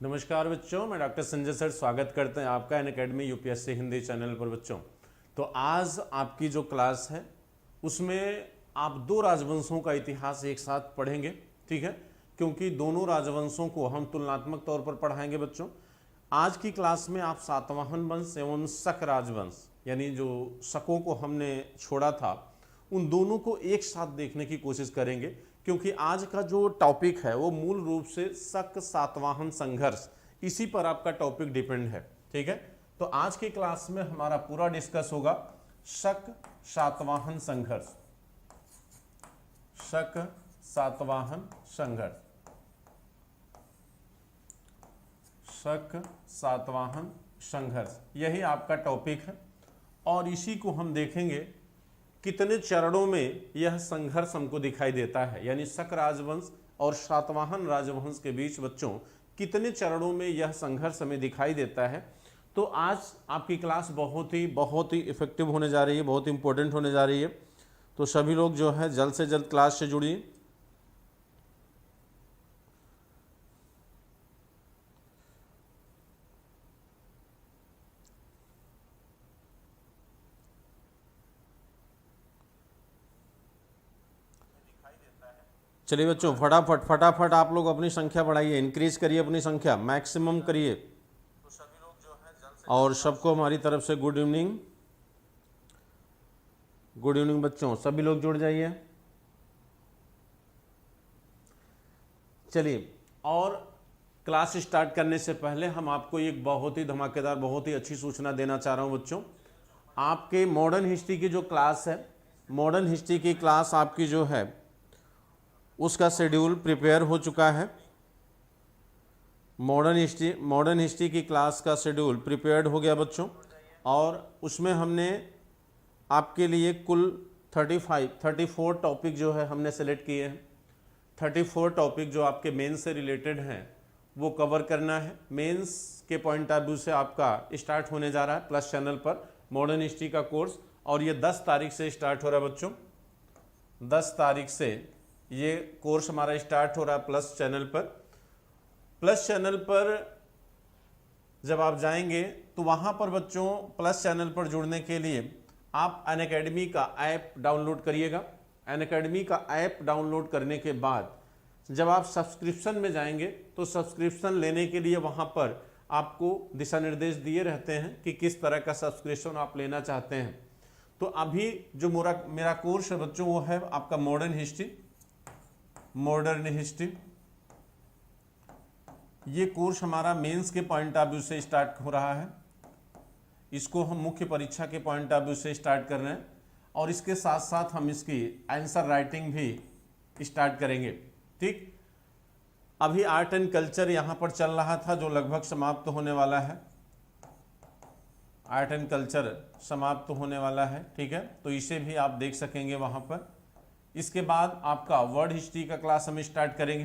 नमस्कार बच्चों, मैं डॉक्टर संजय सर स्वागत करते हैं आपका अनअकैडमी यूपीएससी हिंदी चैनल पर। बच्चों, तो आज आपकी जो क्लास है उसमें आप दो राजवंशों का इतिहास एक साथ पढ़ेंगे, ठीक है, क्योंकि दोनों राजवंशों को हम तुलनात्मक तौर पर पढ़ाएंगे। बच्चों, आज की क्लास में आप सातवाहन वंश एवं शक राजवंश यानी जो शकों को हमने छोड़ा था उन दोनों को एक साथ देखने की कोशिश करेंगे, क्योंकि आज का जो टॉपिक है वो मूल रूप से शक सातवाहन संघर्ष, इसी पर आपका टॉपिक डिपेंड है। ठीक है, तो आज की क्लास में हमारा पूरा डिस्कस होगा शक सातवाहन संघर्ष। शक सातवाहन संघर्ष, शक सातवाहन संघर्ष, यही आपका टॉपिक है और इसी को हम देखेंगे कितने चरणों में यह संघर्ष हमको दिखाई देता है, यानी शक राजवंश और सातवाहन राजवंश के बीच बच्चों कितने चरणों में यह संघर्ष हमें दिखाई देता है। तो आज आपकी क्लास बहुत ही इफेक्टिव होने जा रही है, बहुत इंपॉर्टेंट होने जा रही है। तो सभी लोग जो है जल्द से जल्द क्लास से जुड़िए। चलिए बच्चों, फटाफट आप लोग अपनी संख्या बढ़ाइए, इंक्रीज करिए अपनी संख्या, मैक्सिमम करिए। तो सभी लोग जो है जल्द से और सबको हमारी तरफ से गुड इवनिंग। गुड इवनिंग बच्चों, सभी लोग जुड़ जाइए। चलिए, और क्लास स्टार्ट करने से पहले हम आपको एक बहुत ही धमाकेदार, बहुत ही अच्छी सूचना देना चाह रहा हूं बच्चों। आपके मॉडर्न हिस्ट्री की जो क्लास है, मॉडर्न हिस्ट्री की क्लास आपकी जो है उसका शेड्यूल प्रिपेयर हो चुका है। मॉडर्न हिस्ट्री की क्लास का शेड्यूल प्रिपेयर्ड हो गया बच्चों, और उसमें हमने आपके लिए कुल 34 टॉपिक जो है हमने सेलेक्ट किए हैं। 34 टॉपिक जो आपके मेंस से रिलेटेड हैं वो कवर करना है। मेंस के पॉइंट ऑफ व्यू से आपका स्टार्ट होने जा रहा है प्लस चैनल पर मॉडर्न हिस्ट्री का कोर्स, और ये 10 तारीख से स्टार्ट हो रहा है बच्चों। 10 तारीख से ये कोर्स हमारा स्टार्ट हो रहा है प्लस चैनल पर। प्लस चैनल पर जब आप जाएंगे तो वहाँ पर बच्चों प्लस चैनल पर जुड़ने के लिए आप अनअकैडमी का ऐप डाउनलोड करिएगा। अनअकैडमी का ऐप डाउनलोड करने के बाद जब आप सब्सक्रिप्शन में जाएंगे तो सब्सक्रिप्शन लेने के लिए वहाँ पर आपको दिशा निर्देश दिए रहते हैं कि किस तरह का सब्सक्रिप्शन आप लेना चाहते हैं। तो अभी जो मेरा कोर्स है बच्चों वो है आपका मॉडर्न हिस्ट्री। ये कोर्स हमारा मेंस के पॉइंट ऑफ व्यू से स्टार्ट हो रहा है। इसको हम मुख्य परीक्षा के पॉइंट ऑफ व्यू से स्टार्ट कर रहे हैं, और इसके साथ साथ हम इसकी आंसर राइटिंग भी स्टार्ट करेंगे। ठीक, अभी आर्ट एंड कल्चर यहाँ पर चल रहा था जो लगभग समाप्त होने वाला है। आर्ट एंड कल्चर समाप्त होने वाला है, ठीक है, तो इसे भी आप देख सकेंगे वहाँ पर। इसके बाद आपका वर्ल्ड हिस्ट्री का क्लास हम स्टार्ट करेंगे।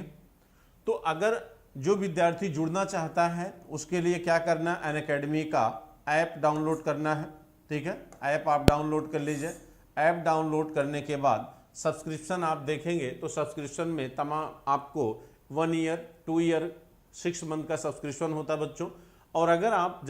तो अगर जो विद्यार्थी जुड़ना चाहता है उसके लिए क्या करना है, अनअकैडमी का ऐप डाउनलोड करना है। ठीक है, ऐप आप डाउनलोड कर लीजिए। ऐप डाउनलोड करने के बाद सब्सक्रिप्शन आप देखेंगे तो सब्सक्रिप्शन में तमाम आपको 1 ईयर, 2 ईयर, 6 मंथ का सब्सक्रिप्शन होता है बच्चों। और अगर आप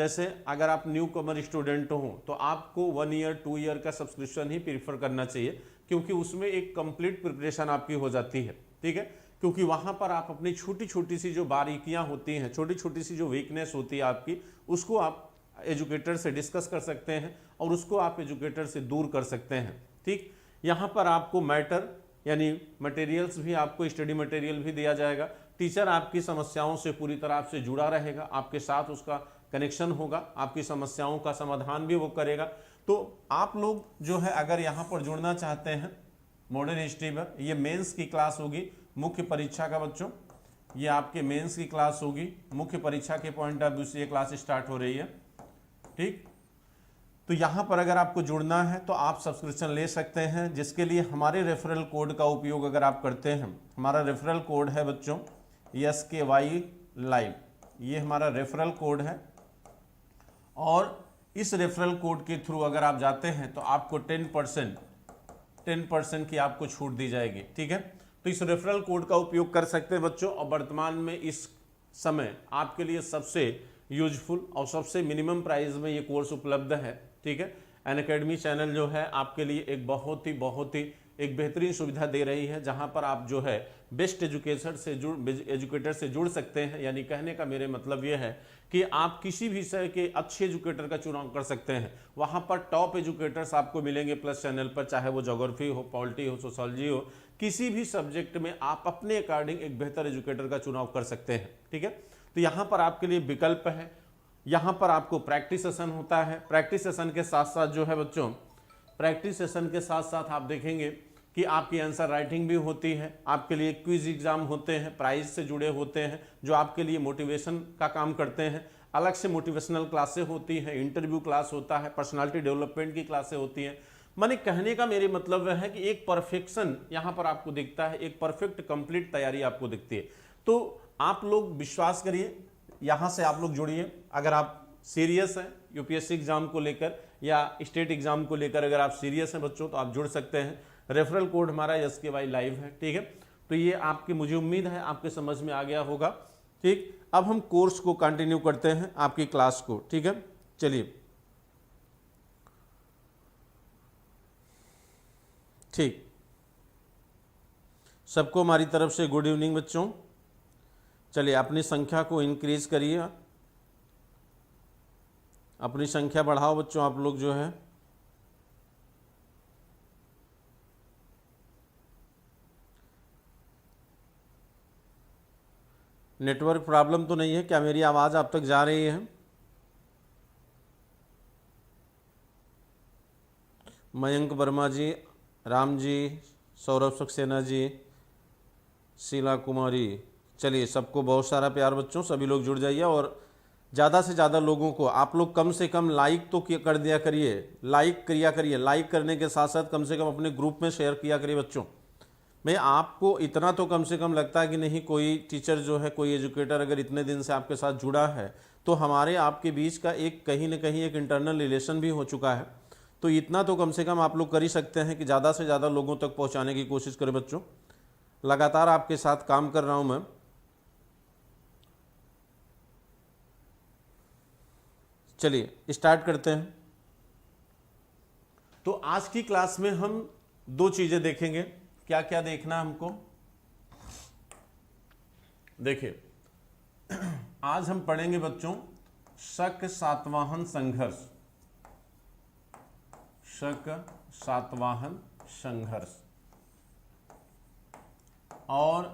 न्यू कमर स्टूडेंट हो तो आपको 1 ईयर, 2 ईयर का सब्सक्रिप्शन ही प्रीफर करना चाहिए, क्योंकि उसमें एक कंप्लीट प्रिपरेशन आपकी हो जाती है। ठीक है, क्योंकि वहाँ पर आप अपनी छोटी छोटी सी जो बारीकियाँ होती हैं, छोटी छोटी सी जो वीकनेस होती है आपकी, उसको आप एजुकेटर से डिस्कस कर सकते हैं और उसको आप एजुकेटर से दूर कर सकते हैं। ठीक, यहाँ पर आपको मैटर यानी मटेरियल्स भी, आपको स्टडी मटेरियल भी दिया जाएगा। टीचर आपकी समस्याओं से पूरी तरह से जुड़ा रहेगा, आपके साथ उसका कनेक्शन होगा, आपकी समस्याओं का समाधान भी वो करेगा। तो आप लोग जो है अगर यहाँ पर जुड़ना चाहते हैं मॉडर्न हिस्ट्री पर, ये मेंस की क्लास होगी मुख्य परीक्षा का बच्चों, ये आपके मेंस की क्लास होगी मुख्य परीक्षा के पॉइंट ऑफ व्यू से ये क्लास स्टार्ट हो रही है। ठीक, तो यहाँ पर अगर आपको जुड़ना है तो आप सब्सक्रिप्शन ले सकते हैं, जिसके लिए हमारे रेफरल कोड का उपयोग अगर आप करते हैं, हमारा रेफरल कोड है बच्चों SKY लाइव, ये हमारा रेफरल कोड है, और इस रेफरल कोड के थ्रू अगर आप जाते हैं तो आपको 10% की आपको छूट दी जाएगी। ठीक है, तो इस रेफरल कोड का उपयोग कर सकते हैं बच्चों। और वर्तमान में इस समय आपके लिए सबसे यूजफुल और सबसे मिनिमम प्राइस में ये कोर्स उपलब्ध है। ठीक है, अनअकैडमी चैनल जो है आपके लिए एक बहुत ही एक बेहतरीन सुविधा दे रही है, जहां पर आप जो है बेस्ट एजुकेटर से जुड़ सकते हैं। यानी कहने का मेरे मतलब ये है कि आप किसी भी विषय के अच्छे एजुकेटर का चुनाव कर सकते हैं। वहां पर टॉप एजुकेटर्स आपको मिलेंगे प्लस चैनल पर, चाहे वो ज्योग्राफी हो, पॉलिटी हो, सोशोलॉजी हो, किसी भी सब्जेक्ट में आप अपने अकॉर्डिंग एक बेहतर एजुकेटर का चुनाव कर सकते हैं। ठीक है, तो यहाँ पर आपके लिए विकल्प है। यहाँ पर आपको प्रैक्टिस सेशन होता है। प्रैक्टिस सेशन के साथ साथ जो है बच्चों, प्रैक्टिस सेशन के साथ साथ आप देखेंगे कि आपकी आंसर राइटिंग भी होती है, आपके लिए क्विज एग्जाम होते हैं, प्राइज से जुड़े होते हैं जो आपके लिए मोटिवेशन का काम करते हैं। अलग से मोटिवेशनल क्लासें होती हैं, इंटरव्यू क्लास होता है, पर्सनालिटी डेवलपमेंट की क्लासें होती हैं। माने कहने का मेरे मतलब है कि एक परफेक्शन यहाँ पर आपको दिखता है, एक परफेक्ट कंप्लीट तैयारी आपको दिखती है। तो आप लोग विश्वास करिए, यहाँ से आप लोग जुड़िए। अगर आप सीरियस हैं यूपीएससी एग्जाम को लेकर या स्टेट एग्जाम को लेकर, अगर आप सीरियस हैं बच्चों, तो आप जुड़ सकते हैं। रेफरल कोड हमारा SKY लाइव है। ठीक है, तो ये आपकी, मुझे उम्मीद है आपके समझ में आ गया होगा। ठीक, अब हम कोर्स को कंटिन्यू करते हैं, आपकी क्लास को। ठीक है, चलिए ठीक, सबको हमारी तरफ से गुड इवनिंग बच्चों। चलिए अपनी संख्या को इंक्रीज करिए, अपनी संख्या बढ़ाओ बच्चों। आप लोग जो है नेटवर्क प्रॉब्लम तो नहीं है क्या? मेरी आवाज़ आप तक जा रही है? मयंक वर्मा जी, राम जी, सौरभ सक्सेना जी, शीला कुमारी, चलिए सबको बहुत सारा प्यार बच्चों। सभी लोग जुड़ जाइए और ज़्यादा से ज़्यादा लोगों को आप लोग कम से कम लाइक तो कर दिया करिए, लाइक किया करिए। लाइक करने के साथ साथ कम से कम अपने ग्रुप में शेयर किया करिए बच्चों। मैं आपको इतना तो कम से कम लगता है कि नहीं, कोई टीचर जो है, कोई एजुकेटर अगर इतने दिन से आपके साथ जुड़ा है तो हमारे आपके बीच का एक कहीं ना कहीं एक इंटरनल रिलेशन भी हो चुका है। तो इतना तो कम से कम आप लोग कर ही सकते हैं कि ज़्यादा से ज़्यादा लोगों तक पहुंचाने की कोशिश करें बच्चों। लगातार आपके साथ काम कर रहा हूं मैं। चलिए स्टार्ट करते हैं। तो आज की क्लास में हम दो चीज़ें देखेंगे। क्या क्या देखना हमको? देखिए, आज हम पढ़ेंगे बच्चों शक सातवाहन संघर्ष। शक सातवाहन संघर्ष। और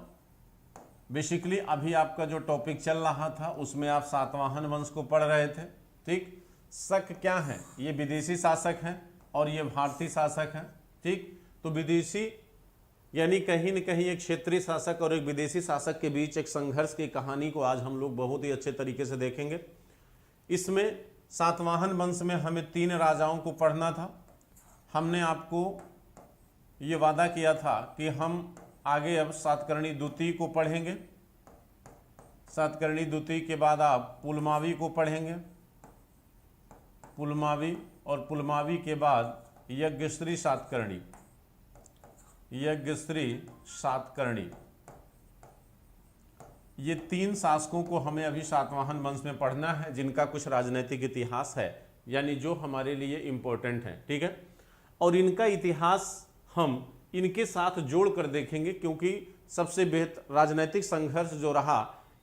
बेसिकली अभी आपका जो टॉपिक चल रहा था उसमें आप सातवाहन वंश को पढ़ रहे थे। ठीक, शक क्या है? ये विदेशी शासक हैं और ये भारतीय शासक हैं। ठीक, तो विदेशी यानी कहीं न कहीं एक क्षेत्रीय शासक और एक विदेशी शासक के बीच एक संघर्ष की कहानी को आज हम लोग बहुत ही अच्छे तरीके से देखेंगे। इसमें सातवाहन वंश में हमें 3 राजाओं को पढ़ना था। हमने आपको ये वादा किया था कि हम आगे अब सातकर्णी द्वितीय को पढ़ेंगे। सातकर्णी द्वितीय के बाद आप पुलमावी को पढ़ेंगे, पुलमावी, और पुलमावी के बाद यज्ञश्री सातकर्णी, यज्ञश्री सातकर्णी। ये 3 शासकों को हमें अभी सातवाहन वंश में पढ़ना है, जिनका कुछ राजनीतिक इतिहास है, यानी जो हमारे लिए इम्पोर्टेंट है। ठीक है, और इनका इतिहास हम इनके साथ जोड़ कर देखेंगे, क्योंकि सबसे बेहतर राजनीतिक संघर्ष जो रहा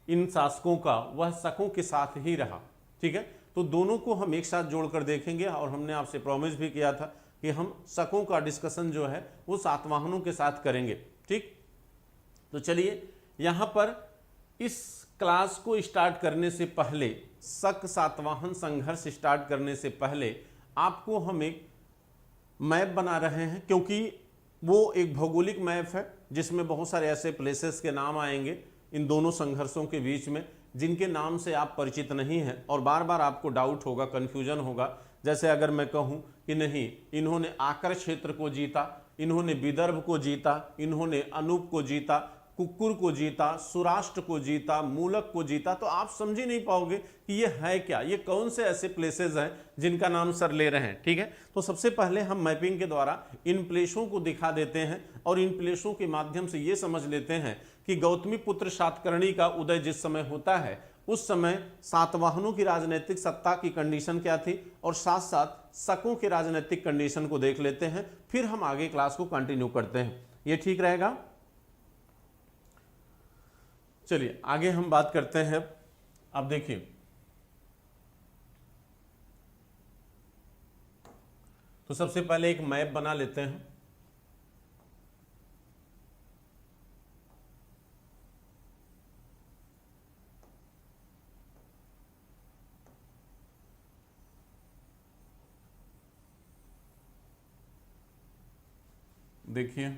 इन शासकों का वह शकों के साथ ही रहा। ठीक है, तो दोनों को हम एक साथ जोड़कर देखेंगे। और हमने आपसे प्रॉमिस भी किया था कि हम शकों का डिस्कशन जो है वो सातवाहनों के साथ करेंगे। ठीक, तो चलिए यहाँ पर इस क्लास को स्टार्ट करने से पहले, शक सातवाहन संघर्ष स्टार्ट करने से पहले आपको हम एक मैप बना रहे हैं, क्योंकि वो एक भौगोलिक मैप है जिसमें बहुत सारे ऐसे प्लेसेस के नाम आएंगे इन दोनों संघर्षों के बीच में, जिनके नाम से आप परिचित नहीं हैं और बार बार आपको डाउट होगा, कन्फ्यूजन होगा। जैसे अगर मैं कहूं कि नहीं, इन्होंने आकर क्षेत्र को जीता, इन्होंने विदर्भ को जीता, इन्होंने अनूप को जीता, कुक्कुर को जीता, सुराष्ट्र को जीता, मूलक को जीता, तो आप समझ ही नहीं पाओगे कि ये है क्या, ये कौन से ऐसे प्लेसेस हैं जिनका नाम सर ले रहे हैं। ठीक है, तो सबसे पहले हम मैपिंग के द्वारा इन प्लेसों को दिखा देते हैं और इन प्लेसों के माध्यम से ये समझ लेते हैं कि गौतमी पुत्र सातकर्णी का उदय जिस समय होता है उस समय सातवाहनों की राजनीतिक सत्ता की कंडीशन क्या थी और साथ साथ शकों की राजनीतिक कंडीशन को देख लेते हैं, फिर हम आगे क्लास को कंटिन्यू करते हैं। ये ठीक रहेगा। चलिए आगे हम बात करते हैं। अब देखिए, तो सबसे पहले एक मैप बना लेते हैं। देखिए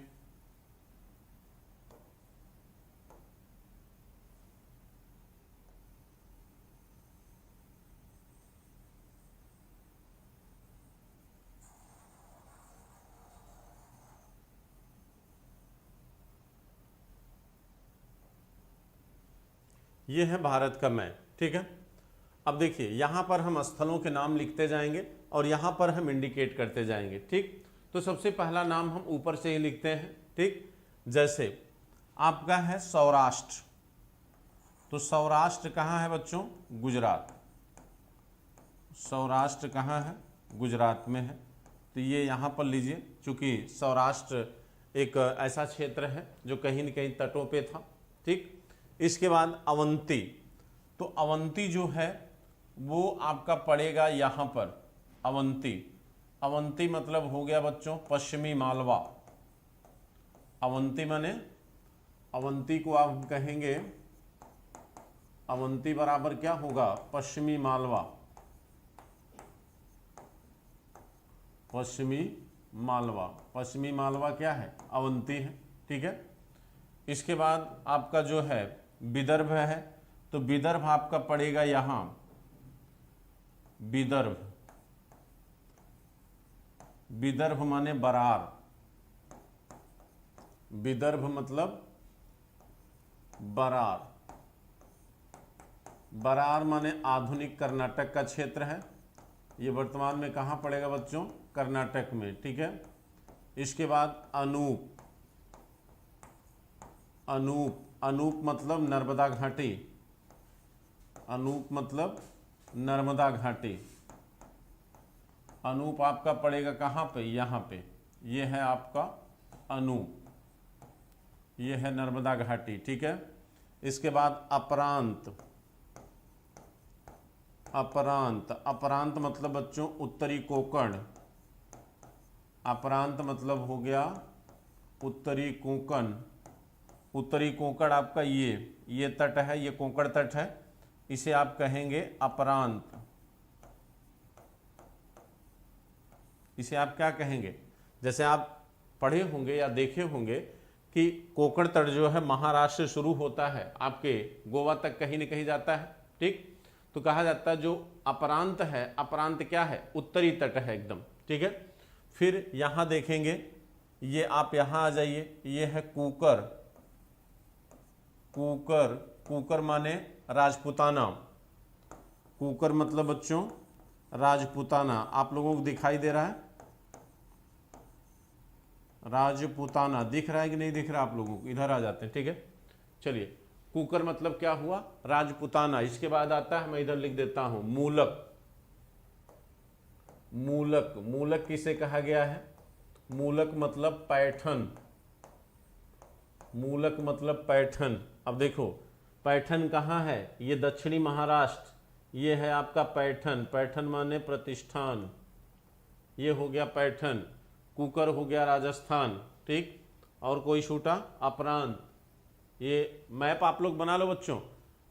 ये है भारत का मैप, ठीक है। अब देखिए यहाँ पर हम स्थलों के नाम लिखते जाएंगे और यहाँ पर हम इंडिकेट करते जाएंगे, ठीक। तो सबसे पहला नाम हम ऊपर से ही लिखते हैं, ठीक। जैसे आपका है सौराष्ट्र, तो सौराष्ट्र कहाँ है बच्चों? गुजरात। सौराष्ट्र कहाँ है? गुजरात में है। तो ये यहाँ पर लीजिए, चूंकि सौराष्ट्र एक ऐसा क्षेत्र है जो कहीं न कहीं तटों पे था, ठीक। इसके बाद अवंती, तो अवंती जो है वो आपका पड़ेगा यहाँ पर, अवंती। अवंती मतलब हो गया बच्चों पश्चिमी मालवा। अवंती माने, अवंती को आप कहेंगे, अवंती बराबर क्या होगा? पश्चिमी मालवा। पश्चिमी मालवा, पश्चिमी मालवा क्या है? अवंती है, ठीक है। इसके बाद आपका जो है विदर्भ है, तो विदर्भ आपका पड़ेगा यहाँ, विदर्भ। विदर्भ माने बरार। विदर्भ मतलब बरार। बरार माने आधुनिक कर्नाटक का क्षेत्र है। ये वर्तमान में कहाँ पड़ेगा बच्चों? कर्नाटक में, ठीक है। इसके बाद अनूप। अनूप, अनूप मतलब नर्मदा घाटी। अनूप मतलब नर्मदा घाटी। अनूप आपका पड़ेगा कहाँ पे? यहाँ पे। ये है आपका अनूप, ये है नर्मदा घाटी, ठीक है। इसके बाद अपरांत। अपरांत, अपरांत मतलब बच्चों उत्तरी कोंकण। अपरांत मतलब हो गया उत्तरी कोंकण। उत्तरी कोंकण आपका ये तट है, ये कोंकण तट है, इसे आप कहेंगे अपरांत। इसे आप क्या कहेंगे? जैसे आप पढ़े होंगे या देखे होंगे कि कोंकण तट जो है महाराष्ट्र से शुरू होता है, आपके गोवा तक कहीं न कहीं जाता है, ठीक। तो कहा जाता है जो अपरांत है, अपरांत क्या है? उत्तरी तट है एकदम, ठीक है। फिर यहाँ देखेंगे, ये आप यहाँ आ जाइए, ये है कूकर। कूकर, कूकर माने राजपूताना। कूकर मतलब बच्चों राजपूताना। आप लोगों को दिखाई दे रहा है? राजपूताना दिख रहा है कि नहीं दिख रहा आप लोगों को? इधर आ जाते हैं, ठीक है। चलिए, कूकर मतलब क्या हुआ? राजपूताना। इसके बाद आता है, मैं इधर लिख देता हूं, मूलक। मूलक, मूलक किसे कहा गया है? मूलक मतलब पैठन। मूलक मतलब पैठन। अब देखो पैठन कहाँ है? ये दक्षिणी महाराष्ट्र। ये है आपका पैठन। पैठन माने प्रतिष्ठान। ये हो गया पैठन। कुकर हो गया राजस्थान, ठीक। और कोई छूटा? अपरांत। ये मैप आप लोग बना लो बच्चों,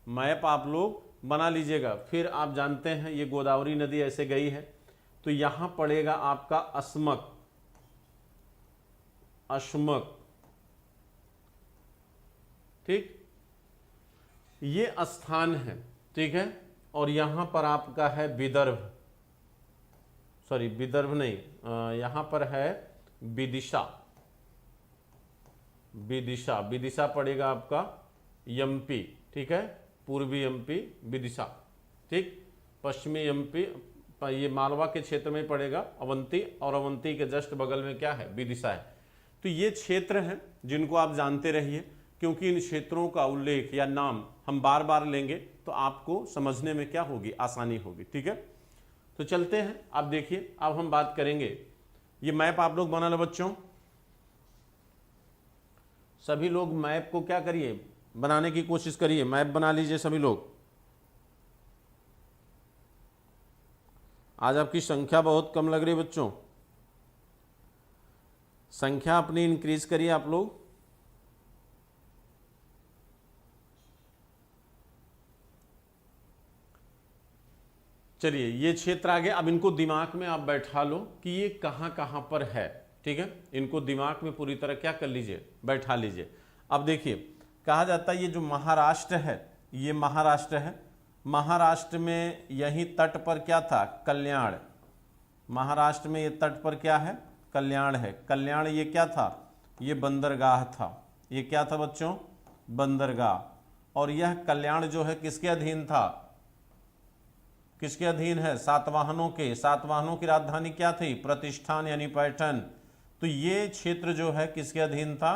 मैप आप लोग बना लीजिएगा। फिर आप जानते हैं ये गोदावरी नदी ऐसे गई है, तो यहां पड़ेगा आपका अस्मक। अश्मक, ठीक। ये स्थान है, ठीक है। और यहां पर आपका है विदर्भ, सॉरी विदर्भ नहीं, यहां पर है विदिशा। विदिशा, विदिशा पड़ेगा आपका एमपी, ठीक है। पूर्वी एमपी विदिशा, ठीक। पश्चिमी एमपी ये मालवा के क्षेत्र में पड़ेगा अवंती, और अवंती के जस्ट बगल में क्या है? विदिशा है। तो ये क्षेत्र हैं जिनको आप जानते रहिए। क्योंकि इन क्षेत्रों का उल्लेख या नाम हम बार बार लेंगे तो आपको समझने में क्या होगी, आसानी होगी। ठीक है, तो चलते हैं। अब देखिए, अब हम बात करेंगे, ये मैप आप लोग बना लो बच्चों, सभी लोग मैप को क्या करिए, बनाने की कोशिश करिए, मैप बना लीजिए सभी लोग। आज आपकी संख्या बहुत कम लग रही है बच्चों, संख्या अपनी इंक्रीज करिए आप लोग। चलिए, ये क्षेत्र आ गया। अब इनको दिमाग में आप बैठा लो कि ये कहाँ कहाँ पर है। ठीक है, इनको दिमाग में पूरी तरह क्या कर लीजिए, बैठा लीजिए। अब देखिए, कहा जाता है ये जो महाराष्ट्र है, ये महाराष्ट्र है। महाराष्ट्र में यही तट पर क्या था, कल्याण। महाराष्ट्र में ये तट पर क्या है, कल्याण है। कल्याण ये क्या था, ये बंदरगाह था। ये क्या था बच्चों, बंदरगाह। और यह कल्याण जो है किसके अधीन था, किसके अधीन है, सातवाहनों के। सातवाहनों की राजधानी क्या थी, प्रतिष्ठान यानी पैठण। तो ये क्षेत्र जो है किसके अधीन था,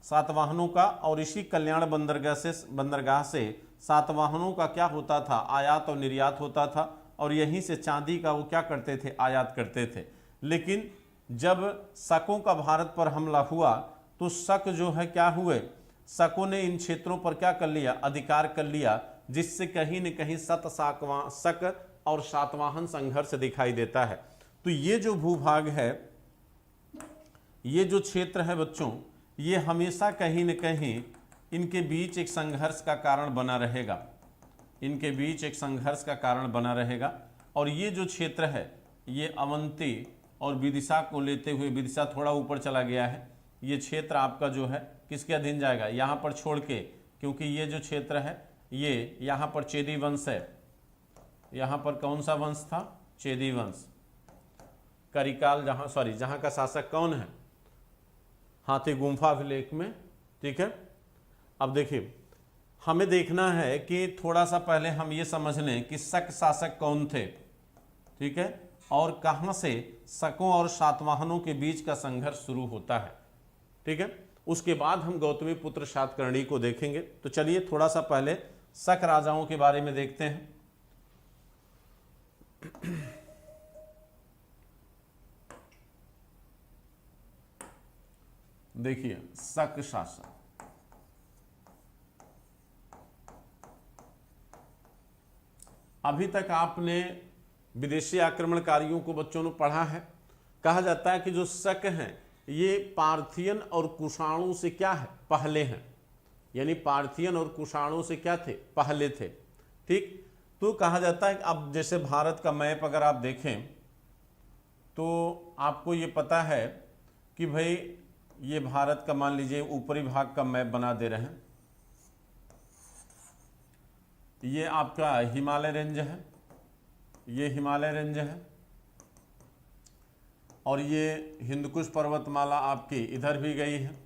सातवाहनों का। और इसी कल्याण बंदरगाह से सातवाहनों का क्या होता था, आयात और निर्यात होता था। और यहीं से चांदी का वो क्या करते थे, आयात करते थे। लेकिन जब शकों का भारत पर हमला हुआ तो शक जो है क्या हुए, शकों ने इन क्षेत्रों पर क्या कर लिया, अधिकार कर लिया, जिससे कहीं न कहीं शक और सातवाहन संघर्ष दिखाई देता है। तो ये जो भूभाग है, ये जो क्षेत्र है बच्चों, ये हमेशा कहीं न कहीं इनके बीच एक संघर्ष का कारण बना रहेगा, इनके बीच एक संघर्ष का कारण बना रहेगा। और ये जो क्षेत्र है, ये अवंती और विदिशा को लेते हुए, विदिशा थोड़ा ऊपर चला गया है, ये क्षेत्र आपका जो है किसके अधीन जाएगा, यहाँ पर छोड़ के, क्योंकि ये जो क्षेत्र है ये यहाँ पर चेदी वंश है। यहाँ पर कौन सा वंश था, चेदी वंश। करिकाल जहाँ का शासक कौन है, हाथी गुम्फा अभिलेख में। ठीक है, अब देखिए, हमें देखना है कि थोड़ा सा पहले हम ये समझ लें कि शक शासक कौन थे। ठीक है, और कहाँ से शकों और सातवाहनों के बीच का संघर्ष शुरू होता है। ठीक है, उसके बाद हम गौतमी पुत्र सातकर्णी को देखेंगे। तो चलिए थोड़ा सा पहले शक राजाओं के बारे में देखते हैं। देखिए, शक शासक, अभी तक आपने विदेशी आक्रमणकारियों को बच्चों ने पढ़ा है। कहा जाता है कि जो शक हैं ये पार्थियन और कुषाणों से क्या है, पहले हैं। यानी पार्थियन और कुषाणों से क्या थे, पहले थे। ठीक, तो कहा जाता है कि अब जैसे भारत का मैप अगर आप देखें तो आपको ये पता है कि भाई ये भारत का मान लीजिए ऊपरी भाग का मैप बना दे रहे हैं। ये आपका हिमालय रेंज है, ये हिमालय रेंज है, और ये हिंदकुश पर्वतमाला आपकी इधर भी गई है।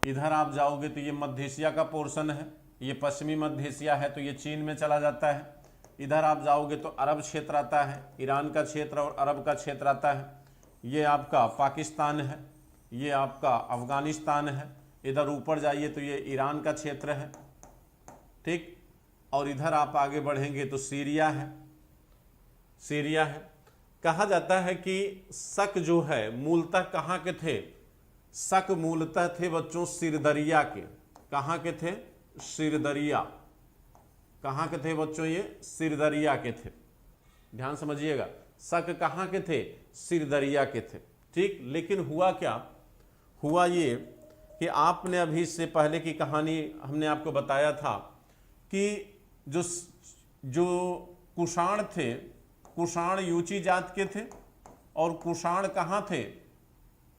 इधर आप जाओगे तो ये मध्य एशिया का पोर्शन है, ये पश्चिमी मध्य एशिया है तो ये चीन में चला जाता है। इधर आप जाओगे तो अरब क्षेत्र आता है, ईरान का क्षेत्र और अरब का क्षेत्र आता है। ये आपका पाकिस्तान है, ये आपका अफगानिस्तान है। इधर ऊपर जाइए तो ये ईरान का क्षेत्र है। ठीक, और इधर आप आगे बढ़ेंगे तो सीरिया है, सीरिया है। कहा जाता है कि शक जो है मूलतः कहाँ के थे, शक मूलतः थे बच्चों सिरदरिया के। कहाँ के थे, सिरदरिया। कहाँ के थे बच्चों, ये सिरदरिया के थे। ध्यान समझिएगा, शक कहाँ के थे, सिरदरिया के थे। ठीक, लेकिन हुआ क्या, हुआ ये कि आपने अभी इससे पहले की कहानी हमने आपको बताया था कि जो कुषाण थे, कुषाण यूची जात के थे। और कुषाण कहाँ थे,